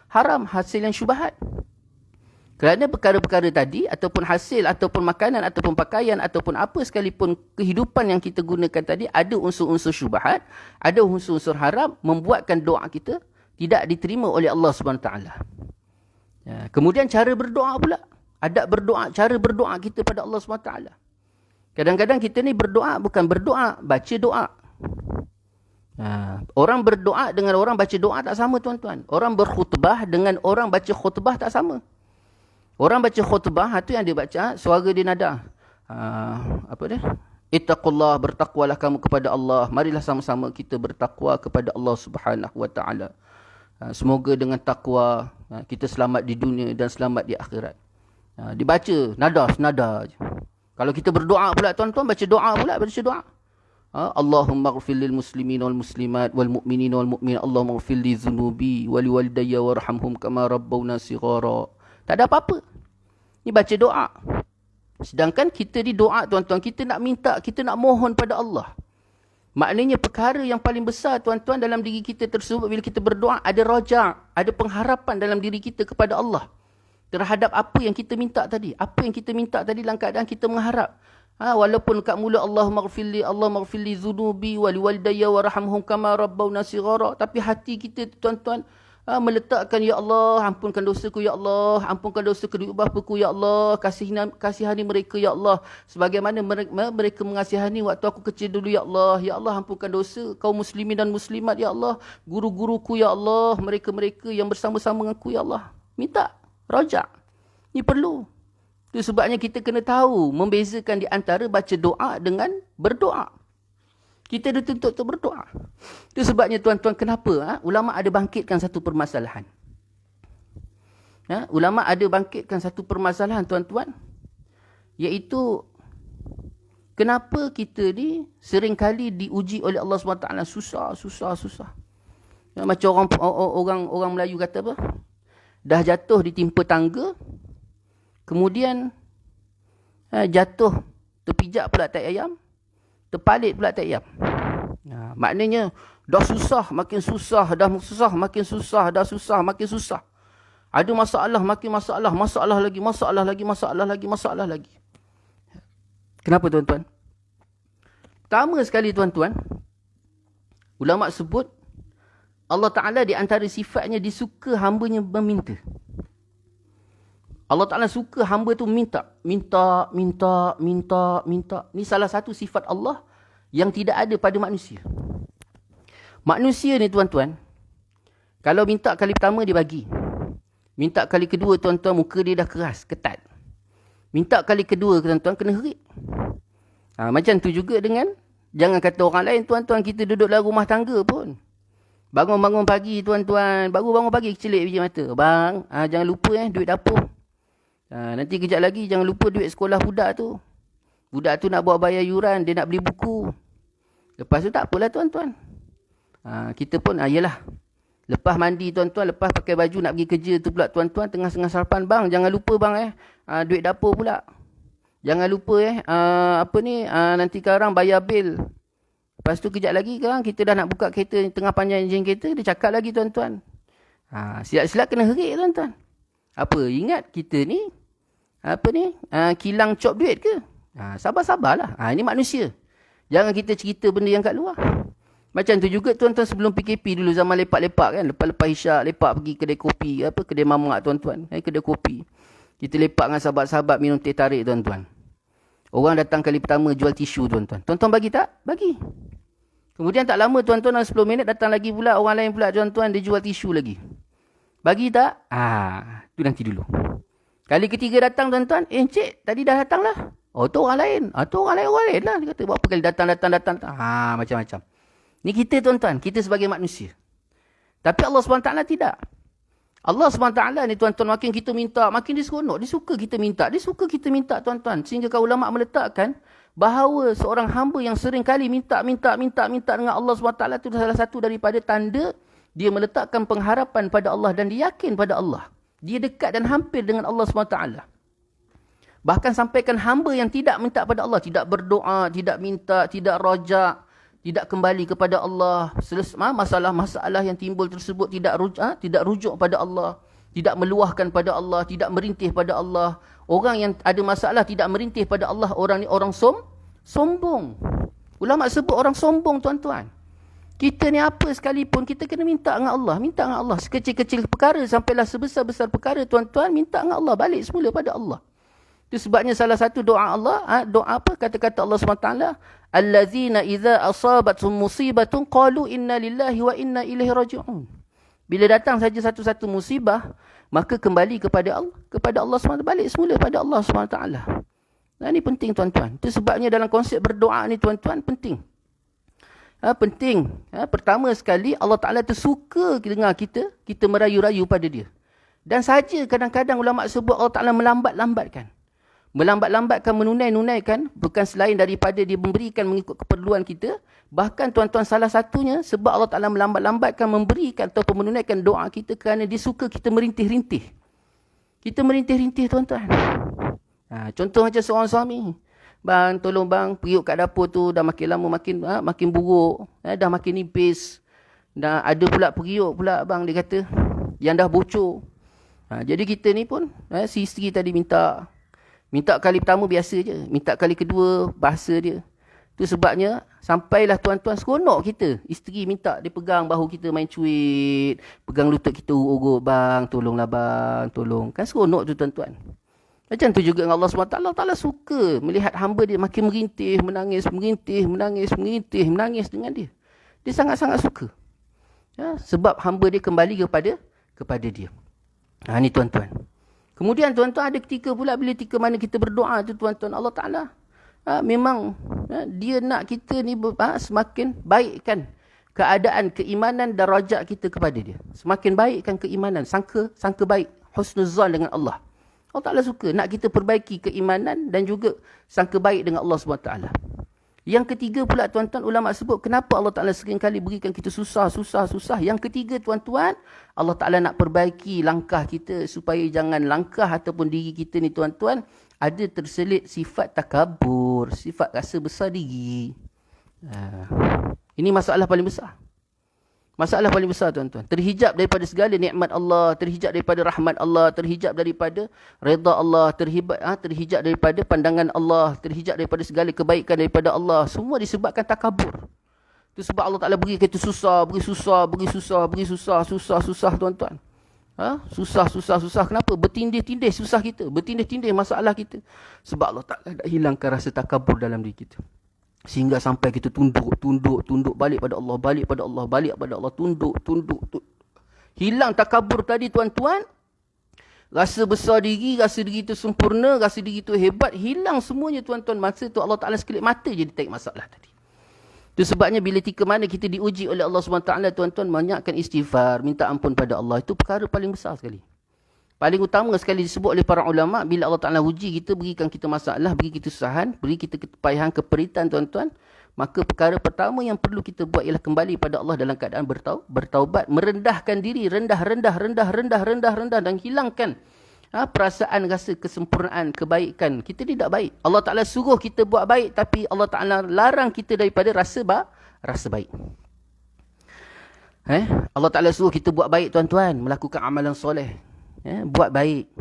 haram, hasil yang syubhat. Kerana perkara-perkara tadi, ataupun hasil, ataupun makanan, ataupun pakaian, ataupun apa sekalipun kehidupan yang kita gunakan tadi, ada unsur-unsur syubhat, ada unsur-unsur haram, membuatkan doa kita tidak diterima oleh Allah SWT. Kemudian cara berdoa pula. Adab berdoa, cara berdoa kita pada Allah SWT. Kadang-kadang kita ni berdoa, bukan berdoa, baca doa. Orang berdoa dengan orang baca doa tak sama tuan-tuan. Orang berkhutbah dengan orang baca khutbah tak sama. Orang baca khutbah itu yang dia baca suara dia nada. Apa dia? Ittaqullah, bertakwalah kamu kepada Allah. Marilah sama-sama kita bertakwa kepada Allah Subhanahu wa taala. Semoga dengan takwa kita selamat di dunia dan selamat di akhirat. Dibaca nada je. Kalau kita berdoa pula tuan-tuan, baca doa pula, baca doa. Allahumma ighfir lil muslimin wal muslimat wal mu'minin wal mu'minat. Allahumma ighfir li dhunubi wa li walidayya warhamhum kama rabbawna shighara. Tak ada apa-apa. Ni baca doa. Sedangkan kita di doa tuan-tuan, kita nak minta, kita nak mohon pada Allah. Maknanya perkara yang paling besar tuan-tuan dalam diri kita tersebut bila kita berdoa, ada raja', ada pengharapan dalam diri kita kepada Allah. Terhadap apa yang kita minta tadi. Apa yang kita minta tadi dalam keadaan kita mengharap. Walaupun kat mula Allahumma ighfirli dhunubi wa liwalidayya warhamhum kama rabbawna shighara, tapi hati kita tuan-tuan Meletakkan, ya Allah, ampunkan dosaku, ya Allah, ampunkan dosa kedua bapaku, ya Allah, kasihani mereka, ya Allah, sebagaimana mereka mengasihani waktu aku kecil dulu, ya Allah, ampunkan dosa kaum muslimin dan muslimat, ya Allah, guru-guruku, ya Allah, mereka-mereka yang bersama-sama denganku, ya Allah. Minta rajak. Ini perlu. Itu sebabnya kita kena tahu membezakan di antara baca doa dengan berdoa. Kita dituntut untuk berdoa. Itu sebabnya tuan-tuan, kenapa ulama ada bangkitkan satu permasalahan. Ulama ada bangkitkan satu permasalahan, tuan-tuan. Iaitu, kenapa kita ni seringkali diuji oleh Allah SWT susah. Macam orang Melayu kata apa? Dah jatuh ditimpa tangga, kemudian jatuh terpijak pula tai ayam, terpalit pula tai ayam. Maknanya dah susah makin susah, dah susah makin susah, dah susah makin susah. Ada masalah makin masalah lagi. Kenapa, tuan-tuan? Pertama sekali, tuan-tuan, ulama sebut Allah Ta'ala di antara sifatnya disuka hambanya meminta. Allah Ta'ala suka hamba tu minta. Ni salah satu sifat Allah yang tidak ada pada manusia. Manusia ni, tuan-tuan, kalau minta kali pertama dia bagi. Minta kali kedua, tuan-tuan, muka dia dah keras, ketat. Minta kali kedua, tuan-tuan, kena herit. Macam tu juga dengan, jangan kata orang lain, tuan-tuan, kita duduk dalam rumah tangga pun. Bangun-bangun pagi, tuan-tuan, baru bangun pagi, celik biji mata. Bang, jangan lupa duit dapur. Nanti kejap lagi jangan lupa duit sekolah budak tu. Budak tu nak buat bayar yuran, dia nak beli buku. Lepas tu tak apalah, tuan-tuan. Kita pun, yelah. Lepas mandi, tuan-tuan, lepas pakai baju nak pergi kerja tu pula, tuan-tuan, tengah-tengah sarapan, bang, jangan lupa bang duit dapur pula. Jangan lupa nanti sekarang bayar bil. Lepas tu kejap lagi kan, kita dah nak buka kereta, tengah panjang enjin kereta, dia cakap lagi, tuan-tuan. Silap-silap kena herit, tuan-tuan. Apa? Ingat kita ni, kilang cop duit ke? Sabar-sabarlah. Ini manusia. Jangan kita cerita benda yang kat luar. Macam tu juga, tuan-tuan, sebelum PKP dulu, zaman lepak-lepak kan. Lepas-lepas isyak, lepak pergi kedai kopi, kedai mamak, tuan-tuan. Kedai kopi. Kita lepak dengan sahabat-sahabat minum teh tarik, tuan-tuan. Orang datang kali pertama jual tisu, tuan-tuan. Tuan-tuan bagi tak? Bagi. Kemudian tak lama, tuan-tuan, dalam 10 minit datang lagi pula orang lain pula, tuan-tuan, dia jual tisu lagi. Bagi tak? Tu nanti dulu. Kali ketiga datang, tuan-tuan, encik, tadi dah datang lah. Tu orang lain. Tu orang lain lah. Dia kata, berapa kali datang. Macam-macam. Ni kita, tuan-tuan, kita sebagai manusia. Tapi Allah SWT tidak. Allah SWT ni, tuan-tuan, makin kita minta, makin dia seronok. Dia suka kita minta, tuan-tuan. Sehingga ulama meletakkan bahawa seorang hamba yang sering kali minta dengan Allah SWT itu salah satu daripada tanda dia meletakkan pengharapan pada Allah dan dia yakin pada Allah. Dia dekat dan hampir dengan Allah SWT. Bahkan sampaikan hamba yang tidak minta pada Allah, tidak berdoa, tidak minta, tidak rajak, tidak kembali kepada Allah, masalah-masalah yang timbul tersebut tidak rujuk pada Allah, tidak meluahkan pada Allah, tidak merintih pada Allah. Orang yang ada masalah tidak merintih pada Allah, orang ni orang sombong. Ulama sebut orang sombong, tuan-tuan. Kita ni apa sekalipun, kita kena minta dengan Allah. Sekecil-kecil perkara sampailah sebesar-besar perkara, tuan-tuan, minta dengan Allah, balik semula pada Allah. Itu sebabnya salah satu doa Allah, doa apa? Kata-kata Allah SWT, allazina idza asabathum musibatun qalu inna lillahi wa inna ilaihi raji'un. Bila datang saja satu-satu musibah, maka kembali kepada Allah SWT, balik semula pada Allah SWT. Ini penting, tuan-tuan. Itu sebabnya dalam konsep berdoa ni, tuan-tuan, penting. Pertama sekali, Allah Ta'ala tersuka dengar kita merayu-rayu pada dia. Dan saja kadang-kadang ulama sebut Allah Ta'ala melambat-lambatkan, menunaikan, bukan selain daripada dia memberikan mengikut keperluan kita. Bahkan, tuan-tuan, salah satunya sebab Allah Ta'ala melambat-lambatkan memberikan ataupun menunaikan doa kita kerana dia suka kita merintih-rintih. Kita merintih-rintih, tuan-tuan. Contoh macam seorang suami. Bang, tolong bang, periuk kat dapur tu dah makin lama makin buruk. Dah makin nipis. Dah ada pula periuk pula, bang, dia kata, yang dah bocor. Jadi kita ni pun, si isteri tadi minta kali pertama biasa je. Minta kali kedua, bahasa dia. Itu sebabnya sampailah tuan-tuan seronok kita. Isteri minta dia pegang bahu kita main cuit. Pegang lutut kita urut, bang tolonglah bang, tolong. Kan seronok tu tuan-tuan. Macam tu juga dengan Allah SWT. Allah Ta'ala suka melihat hamba dia makin merintih, menangis, merintih, menangis, merintih, menangis dengan dia. Dia sangat-sangat suka. Ya, sebab hamba dia kembali kepada dia. Ni tuan-tuan. Kemudian tuan-tuan ada ketika pula bila ketika mana kita berdoa tu tuan-tuan, Allah Ta'ala memang dia nak kita ni semakin baikkan keadaan keimanan darajat kita kepada dia. Semakin baikkan keimanan, sangka baik, husnuzan dengan Allah. Allah Ta'ala suka nak kita perbaiki keimanan dan juga sangka baik dengan Allah SWT. Yang ketiga pula tuan-tuan, ulama sebut kenapa Allah Ta'ala seringkali berikan kita susah. Yang ketiga tuan-tuan, Allah Ta'ala nak perbaiki langkah kita supaya jangan langkah ataupun diri kita ni tuan-tuan ada terselit sifat takabur, sifat rasa besar diri. Ini masalah paling besar. Masalah paling besar tuan-tuan. Terhijab daripada segala nikmat Allah, terhijab daripada rahmat Allah, terhijab daripada redha Allah, terhijab daripada pandangan Allah, terhijab daripada segala kebaikan daripada Allah. Semua disebabkan takabur. Itu sebab Allah Ta'ala beri kita susah tuan-tuan. Susah. Kenapa? Bertindih-tindih susah kita. Bertindih-tindih masalah kita. Sebab Allah Ta'ala dah hilangkan rasa takabur dalam diri kita. Sehingga sampai kita tunduk balik pada Allah, tunduk. Hilang takabur tadi tuan-tuan. Rasa besar diri, rasa diri itu sempurna, rasa diri itu hebat, hilang semuanya tuan-tuan. Masa tu Allah Ta'ala sekelip mata je dia take masalah tadi. Itu sebabnya bila tika mana kita diuji oleh Allah SWT, tuan-tuan, banyakkan istighfar, minta ampun pada Allah. Itu perkara paling besar sekali. Paling utama sekali disebut oleh para ulama, bila Allah Ta'ala uji kita, berikan kita masalah, beri kita kesusahan, beri kita kepayahan, keperitan tuan-tuan, maka perkara pertama yang perlu kita buat ialah kembali pada Allah dalam keadaan bertaubat, merendahkan diri, rendah dan hilangkan perasaan rasa kesempurnaan, kebaikan. Kita tidak baik. Allah Ta'ala suruh kita buat baik, tapi Allah Ta'ala larang kita daripada rasa baik. Allah Ta'ala suruh kita buat baik tuan-tuan, melakukan amalan soleh. Buat baik.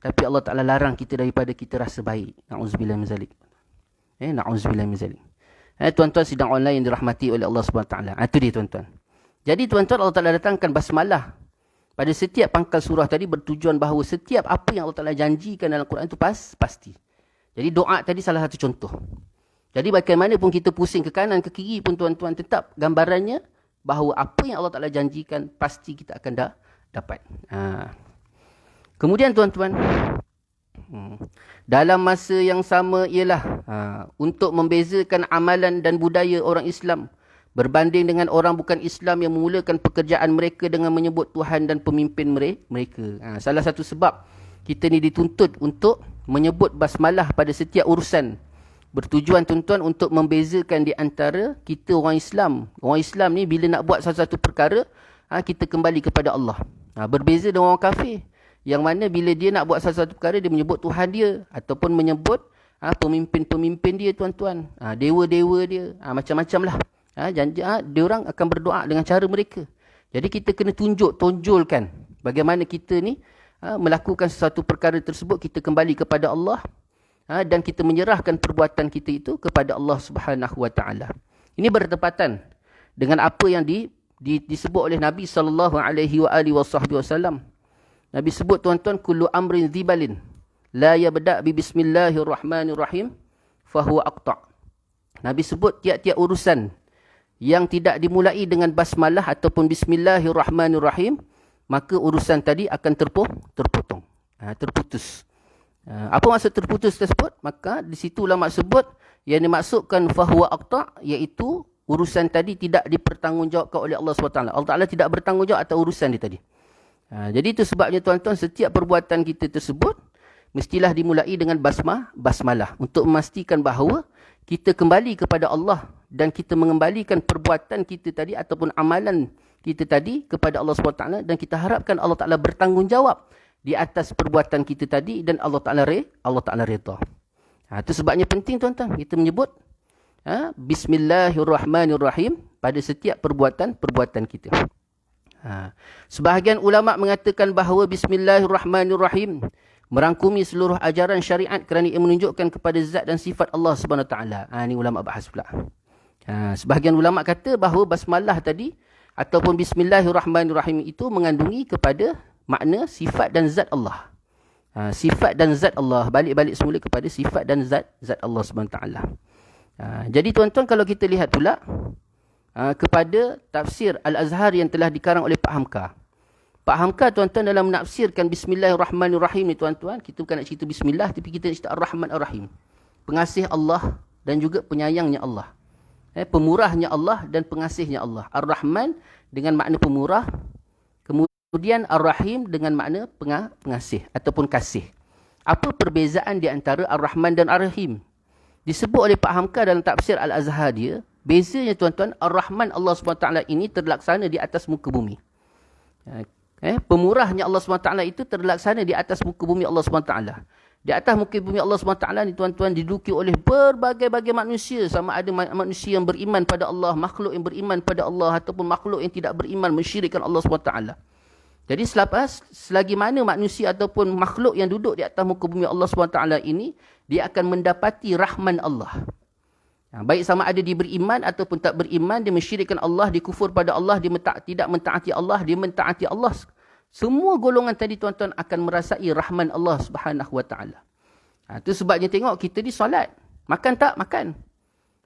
Tapi Allah Ta'ala larang kita daripada kita rasa baik. Na'udzubillah min zalik. Na'udzubillah min zalik. Tuan-tuan sidang online yang dirahmati oleh Allah SWT. Itu dia tuan-tuan. Jadi tuan-tuan, Allah Ta'ala datangkan basmalah pada setiap pangkal surah tadi bertujuan bahawa setiap apa yang Allah Ta'ala janjikan dalam Quran itu pasti. Jadi doa tadi salah satu contoh. Jadi bagaimanapun kita pusing ke kanan ke kiri pun tuan-tuan, tetap gambarannya bahawa apa yang Allah Ta'ala janjikan pasti kita akan dapat. Kemudian tuan-tuan, dalam masa yang sama ialah untuk membezakan amalan dan budaya orang Islam berbanding dengan orang bukan Islam yang memulakan pekerjaan mereka dengan menyebut Tuhan dan pemimpin mereka. Salah satu sebab kita ni dituntut untuk menyebut basmalah pada setiap urusan. Bertujuan tuan-tuan untuk membezakan di antara kita orang Islam. Orang Islam ni bila nak buat satu-satu perkara, kita kembali kepada Allah. Berbeza dengan orang kafir, yang mana bila dia nak buat satu-satu perkara, dia menyebut Tuhan dia ataupun menyebut pemimpin-pemimpin dia tuan-tuan, dewa-dewa dia, macam-macam lah. Dia orang akan berdoa dengan cara mereka. Jadi kita kena tonjolkan bagaimana kita ni melakukan sesuatu perkara tersebut, kita kembali kepada Allah dan kita menyerahkan perbuatan kita itu kepada Allah Subhanahu Wa Taala. Ini bertepatan dengan apa yang disebut oleh Nabi SAW. Nabi sebut tuan-tuan, kullu amrin dhibalin la yabda' bi bismillahirrahmanirrahim fahuwa aqta'. Nabi sebut tiap-tiap urusan yang tidak dimulai dengan basmalah ataupun bismillahirrahmanirrahim, maka urusan tadi akan terpotong, terputus. Apa maksud terputus tersebut? Maka di situ ulama sebut yang dimaksudkan fahuwa aqta', iaitu urusan tadi tidak dipertanggungjawabkan oleh Allah SWT. Allah Ta'ala tidak bertanggungjawab atas urusan dia tadi. Jadi itu sebabnya tuan-tuan, setiap perbuatan kita tersebut mestilah dimulai dengan basmalah untuk memastikan bahawa kita kembali kepada Allah dan kita mengembalikan perbuatan kita tadi ataupun amalan kita tadi kepada Allah SWT, dan kita harapkan Allah Ta'ala bertanggungjawab di atas perbuatan kita tadi dan Allah Ta'ala redha. Itu sebabnya penting tuan-tuan kita menyebut Bismillahirrahmanirrahim pada setiap perbuatan kita. Sebahagian ulama mengatakan bahawa Bismillahirrahmanirrahim merangkumi seluruh ajaran syariat kerana ia menunjukkan kepada zat dan sifat Allah Subhanahu Wa Taala. Ini ulama bahas pula. Sebahagian ulama kata bahawa basmalah tadi ataupun bismillahirrahmanirrahim itu mengandungi kepada makna sifat dan zat Allah. Sifat dan zat Allah, balik-balik semula kepada sifat dan zat Allah Subhanahu Wa Taala. Jadi tuan-tuan, kalau kita lihat pula kepada tafsir Al-Azhar yang telah dikarang oleh Pak Hamka. Pak Hamka tuan-tuan dalam menafsirkan bismillahirrahmanirrahim ni tuan-tuan, kita bukan nak cerita bismillah tapi kita nak cerita ar-Rahman ar-Rahim. Pengasih Allah dan juga penyayangnya Allah. Pemurahnya Allah dan pengasihnya Allah. Ar-Rahman dengan makna pemurah, kemudian Ar-Rahim dengan makna pengasih ataupun kasih. Apa perbezaan di antara Ar-Rahman dan Ar-Rahim? Disebut oleh Pak Hamka dalam tafsir Al-Azhar dia, bezanya tuan-tuan, Ar-Rahman Allah SWT ini terlaksana di atas muka bumi. Pemurahnya Allah SWT itu terlaksana di atas muka bumi Allah SWT. Di atas muka bumi Allah SWT ni tuan-tuan diduduki oleh berbagai-bagai manusia. Sama ada manusia yang beriman pada Allah, makhluk yang beriman pada Allah, ataupun makhluk yang tidak beriman mensyirikkan Allah SWT. Jadi selagi mana manusia ataupun makhluk yang duduk di atas muka bumi Allah SWT ini, dia akan mendapati rahman Allah. Baik sama ada dia beriman ataupun tak beriman, dia mensyirikkan Allah, dia kufur pada Allah, dia tidak mentaati Allah, dia mentaati Allah. Semua golongan tadi tuan-tuan akan merasai rahman Allah Subhanahu Wa Taala. Itu sebabnya tengok kita ni solat. Makan tak? Makan.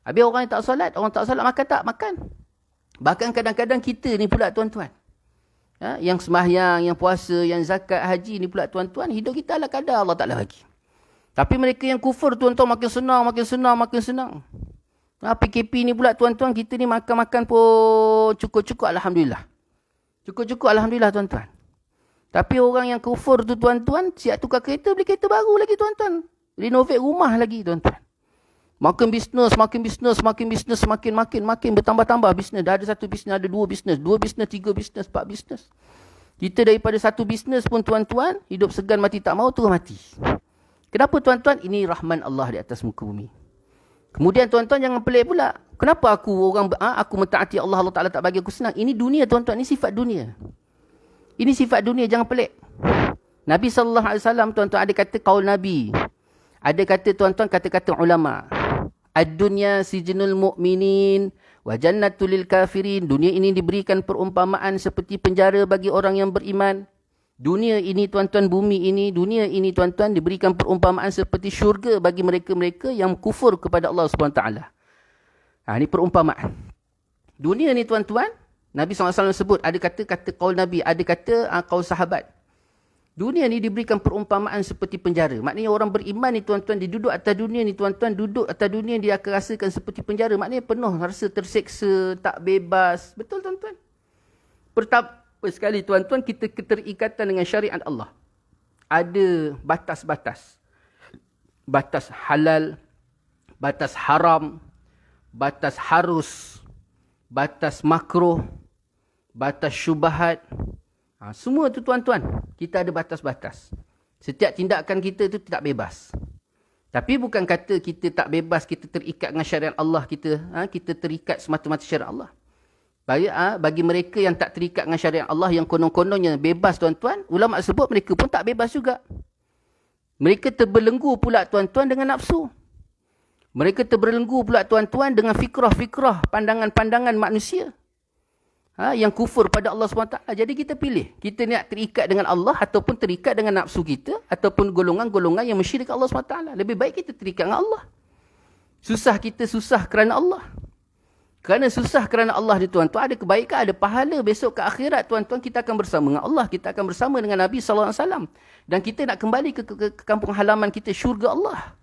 Habis orang yang tak solat, makan tak? Makan. Bahkan kadang-kadang kita ni pula tuan-tuan. Yang sembahyang, yang puasa, yang zakat, haji ni pula tuan-tuan, hidup kita ala kadar Allah Ta'ala bagi. Tapi mereka yang kufur tuan-tuan makin senang. PKP ni pula tuan-tuan, kita ni makan-makan pun cukup-cukup Alhamdulillah. Cukup-cukup Alhamdulillah tuan-tuan. Tapi orang yang kufur tu tuan-tuan, siap tukar kereta, beli kereta baru lagi tuan-tuan. Renovate rumah lagi tuan-tuan. Makin bisnes, makin bertambah-tambah bisnes. Dah ada satu bisnes, ada dua bisnes, 3 bisnes, 4 bisnes. Kita daripada satu bisnes pun tuan-tuan, hidup segan mati tak mau, terus mati. Kenapa tuan-tuan? Ini rahman Allah di atas muka bumi. Kemudian tuan-tuan jangan pelik pula. Kenapa aku mentaati Allah, Allah Ta'ala tak bagi aku senang? Ini dunia tuan-tuan, ini sifat dunia. Ini sifat dunia, jangan pelik. Nabi SAW tuan-tuan ada kata qaul Nabi. Ada kata tuan-tuan, kata-kata ulama. Ad-dunya sijnul mu'minin wa jannatul lil kafirin. Dunia ini diberikan perumpamaan seperti penjara bagi orang yang beriman. Dunia ini tuan-tuan, bumi ini, dunia ini tuan-tuan diberikan perumpamaan seperti syurga bagi mereka-mereka yang kufur kepada Allah SWT. Ini perumpamaan. Dunia ni tuan-tuan, Nabi SAW sebut, ada kata qaul Nabi, ada kata qaul sahabat. Dunia ni diberikan perumpamaan seperti penjara. Maknanya orang beriman ni tuan-tuan, dia duduk atas dunia ni tuan-tuan, duduk atas dunia dia akan rasakan seperti penjara. Maknanya penuh rasa terseksa, tak bebas. Betul tuan-tuan? Pertama sekali tuan-tuan, kita keterikatan dengan syariat Allah. Ada batas-batas. Batas halal, batas haram, batas harus, batas makruh, batas syubhat. Semua tu tuan-tuan, kita ada batas-batas. Setiap tindakan kita tu tidak bebas. Tapi bukan kata kita tak bebas, kita terikat dengan syariat Allah, kita terikat semata-mata syariat Allah. Bagi mereka yang tak terikat dengan syariat Allah, yang konon-kononnya bebas tuan-tuan, ulama sebut mereka pun tak bebas juga. Mereka terbelenggu pula tuan-tuan dengan nafsu. Mereka terbelenggu pula tuan-tuan dengan fikrah-fikrah, pandangan-pandangan manusia. Yang kufur pada Allah SWT. Jadi kita pilih. Kita nak terikat dengan Allah ataupun terikat dengan nafsu kita ataupun golongan-golongan yang mensyirikkan Allah SWT. Lebih baik kita terikat dengan Allah. Susah kita susah kerana Allah. Kerana susah kerana Allah ni tuan-tuan, ada kebaikan, ada pahala. Besok ke akhirat tuan-tuan, kita akan bersama dengan Allah. Kita akan bersama dengan Nabi SAW. Dan kita nak kembali ke kampung halaman kita, syurga Allah.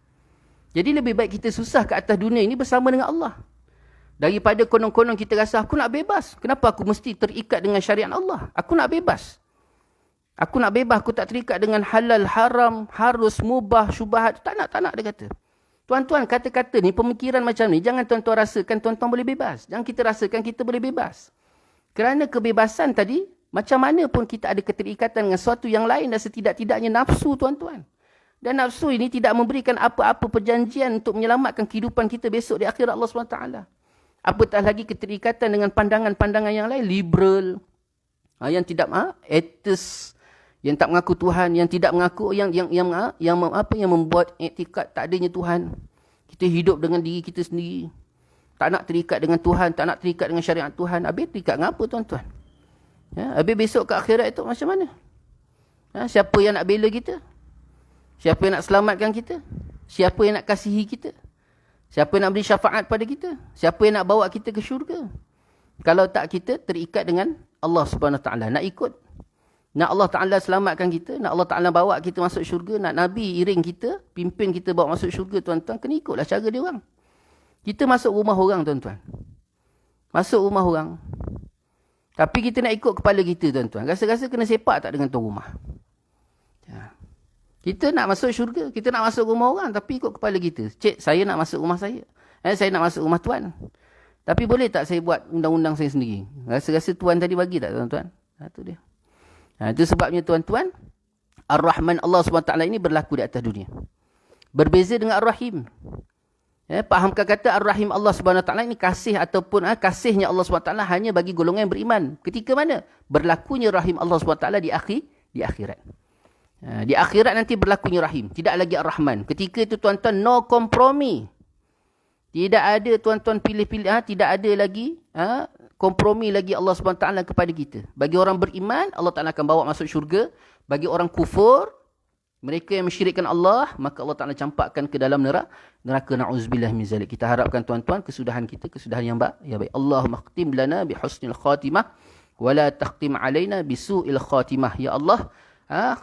Jadi lebih baik kita susah ke atas dunia ini bersama dengan Allah. Daripada konon-konon kita rasa, aku nak bebas. Kenapa aku mesti terikat dengan syariat Allah? Aku nak bebas. Aku nak bebas, aku tak terikat dengan halal, haram, harus, mubah, syubhat. Tak nak dia kata. Tuan-tuan, kata-kata ni, pemikiran macam ni, jangan tuan-tuan rasakan tuan-tuan boleh bebas. Jangan kita rasakan kita boleh bebas. Kerana kebebasan tadi, macam mana pun kita ada keterikatan dengan sesuatu yang lain dan setidak-tidaknya nafsu tuan-tuan. Dan nafsu ini tidak memberikan apa-apa perjanjian untuk menyelamatkan kehidupan kita besok di akhirat Allah SWT. Apatah lagi keterikatan dengan pandangan-pandangan yang lain, liberal, yang tidak etis, yang tak mengaku Tuhan, yang tidak mengaku, yang membuat iktikad tak adanya Tuhan. Kita hidup dengan diri kita sendiri. Tak nak terikat dengan Tuhan, tak nak terikat dengan syariat Tuhan. Habis terikat dengan apa tuan-tuan? Ya, habis besok ke akhirat itu macam mana? Siapa yang nak bela kita? Siapa yang nak selamatkan kita? Siapa yang nak kasihi kita? Siapa yang nak beri syafaat pada kita? Siapa yang nak bawa kita ke syurga? Kalau tak kita terikat dengan Allah Subhanahu Wa Taala, nak ikut. Nak Allah Ta'ala selamatkan kita, nak Allah Ta'ala bawa kita masuk syurga, nak Nabi iring kita, pimpin kita bawa masuk syurga, tuan-tuan, kena ikutlah cara dia orang. Kita masuk rumah orang, tuan-tuan. Masuk rumah orang. Tapi kita nak ikut kepala kita, tuan-tuan. Rasa-rasa kena sepak tak dengan tuan rumah. Ya. Kita nak masuk syurga, kita nak masuk rumah orang, tapi ikut kepala kita. Cik, saya nak masuk rumah saya. Saya nak masuk rumah tuan. Tapi boleh tak saya buat undang-undang saya sendiri? Rasa-rasa tuan tadi bagi tak, tuan-tuan? Itu dia. Itu sebabnya tuan-tuan, Ar-Rahman Allah SWT ini berlaku di atas dunia. Berbeza dengan Ar-Rahim. Fahamkan kata Ar-Rahim Allah SWT ini kasih ataupun kasihnya Allah SWT hanya bagi golongan yang beriman. Ketika mana? Berlakunya Rahim Allah SWT di akhirat. Di akhirat nanti berlakunya Rahim. Tidak lagi Ar-Rahman. Ketika itu tuan-tuan, no kompromi. Tidak ada tuan-tuan pilih-pilih. Tidak ada lagi kompromi lagi Allah SWT kepada kita. Bagi orang beriman, Allah Ta'ala akan bawa masuk syurga. Bagi orang kufur, mereka yang mensyirikkan Allah, maka Allah Ta'ala campakkan ke dalam neraka. Na'udzubillah min zalik. Kita harapkan tuan-tuan, kesudahan kita, kesudahan yang baik. Allahumma khtim lana bi husnil khatimah, wala takhtim alaina bi su'il khatimah. Ya Allah,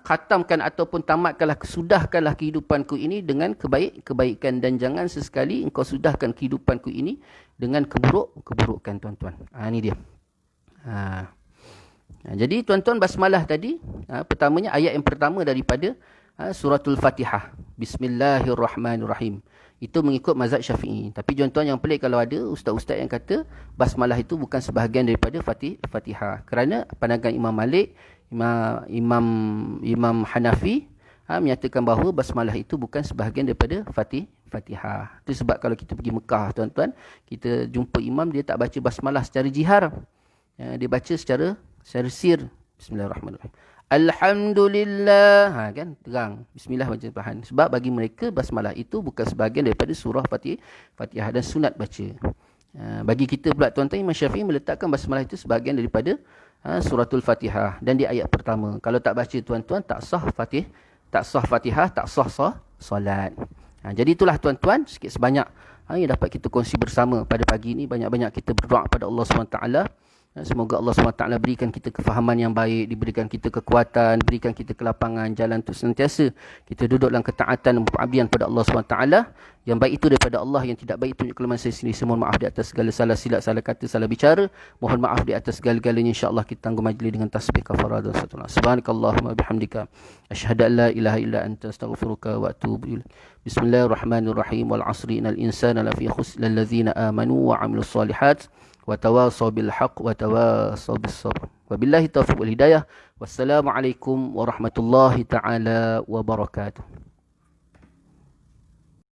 khatamkan ataupun tamatkanlah, kesudahkanlah kehidupanku ini dengan kebaikan, dan jangan sesekali engkau sudahkan kehidupanku ini dengan keburukan, tuan-tuan. Ini dia. Jadi tuan-tuan, basmalah tadi, pertamanya ayat yang pertama daripada suratul Fatihah. Bismillahirrahmanirrahim. Itu mengikut mazhab Syafi'i. Tapi tuan-tuan, yang pelik kalau ada ustaz-ustaz yang kata basmalah itu bukan sebahagian daripada Fatihah. Kerana pandangan Imam Malik, Imam Hanafi menyatakan bahawa basmalah itu bukan sebahagian daripada Fatihah. Itu sebab kalau kita pergi Mekah, tuan-tuan, kita jumpa imam, dia tak baca basmalah secara jihar. Dia baca secara sir. Bismillahirrahmanirrahim. Alhamdulillah. Kan terang. Bismillah baca perlahan. Sebab bagi mereka basmalah itu bukan sebahagian daripada surah Fatihah dan sunat baca. Bagi kita pula, tuan-tuan, Imam Syafi'i meletakkan basmalah itu sebahagian daripada suratul Fatihah, dan di ayat pertama. Kalau tak baca, tuan-tuan, tak sah Fatihah, tak sah solat. Jadi itulah tuan-tuan, sikit sebanyak yang dapat kita kongsi bersama pada pagi ini. Banyak-banyak kita berdoa pada Allah SWT. Semoga Allah SWT berikan kita kefahaman yang baik, diberikan kita kekuatan, berikan kita kelapangan jalan untuk sentiasa kita duduk dalam ketaatan dan pengabdian pada Allah SWT. Yang baik itu daripada Allah, yang tidak baik itu kelemahan saya sendiri. Mohon maaf di atas segala salah silap, salah kata, salah bicara. Mohon maaf di atas segala-galanya. InsyaAllah kita tangguh majlis dengan tasbih kafarah dan satullah. Subhanakallahumma bihamdika, asyhadu an la ilaha illa anta, astaghfiruka wa atubu ilaik. Bismillahirrahmanirrahim. Wal asri innal insana lafi khusr illa allazina amanu wa amilus solihat wa tawasaw bil haqq wa tawasaw bis sabr. Wabillahi taufiq wal hidayah. Wassalamualaikum warahmatullahi taala wabarakatuh.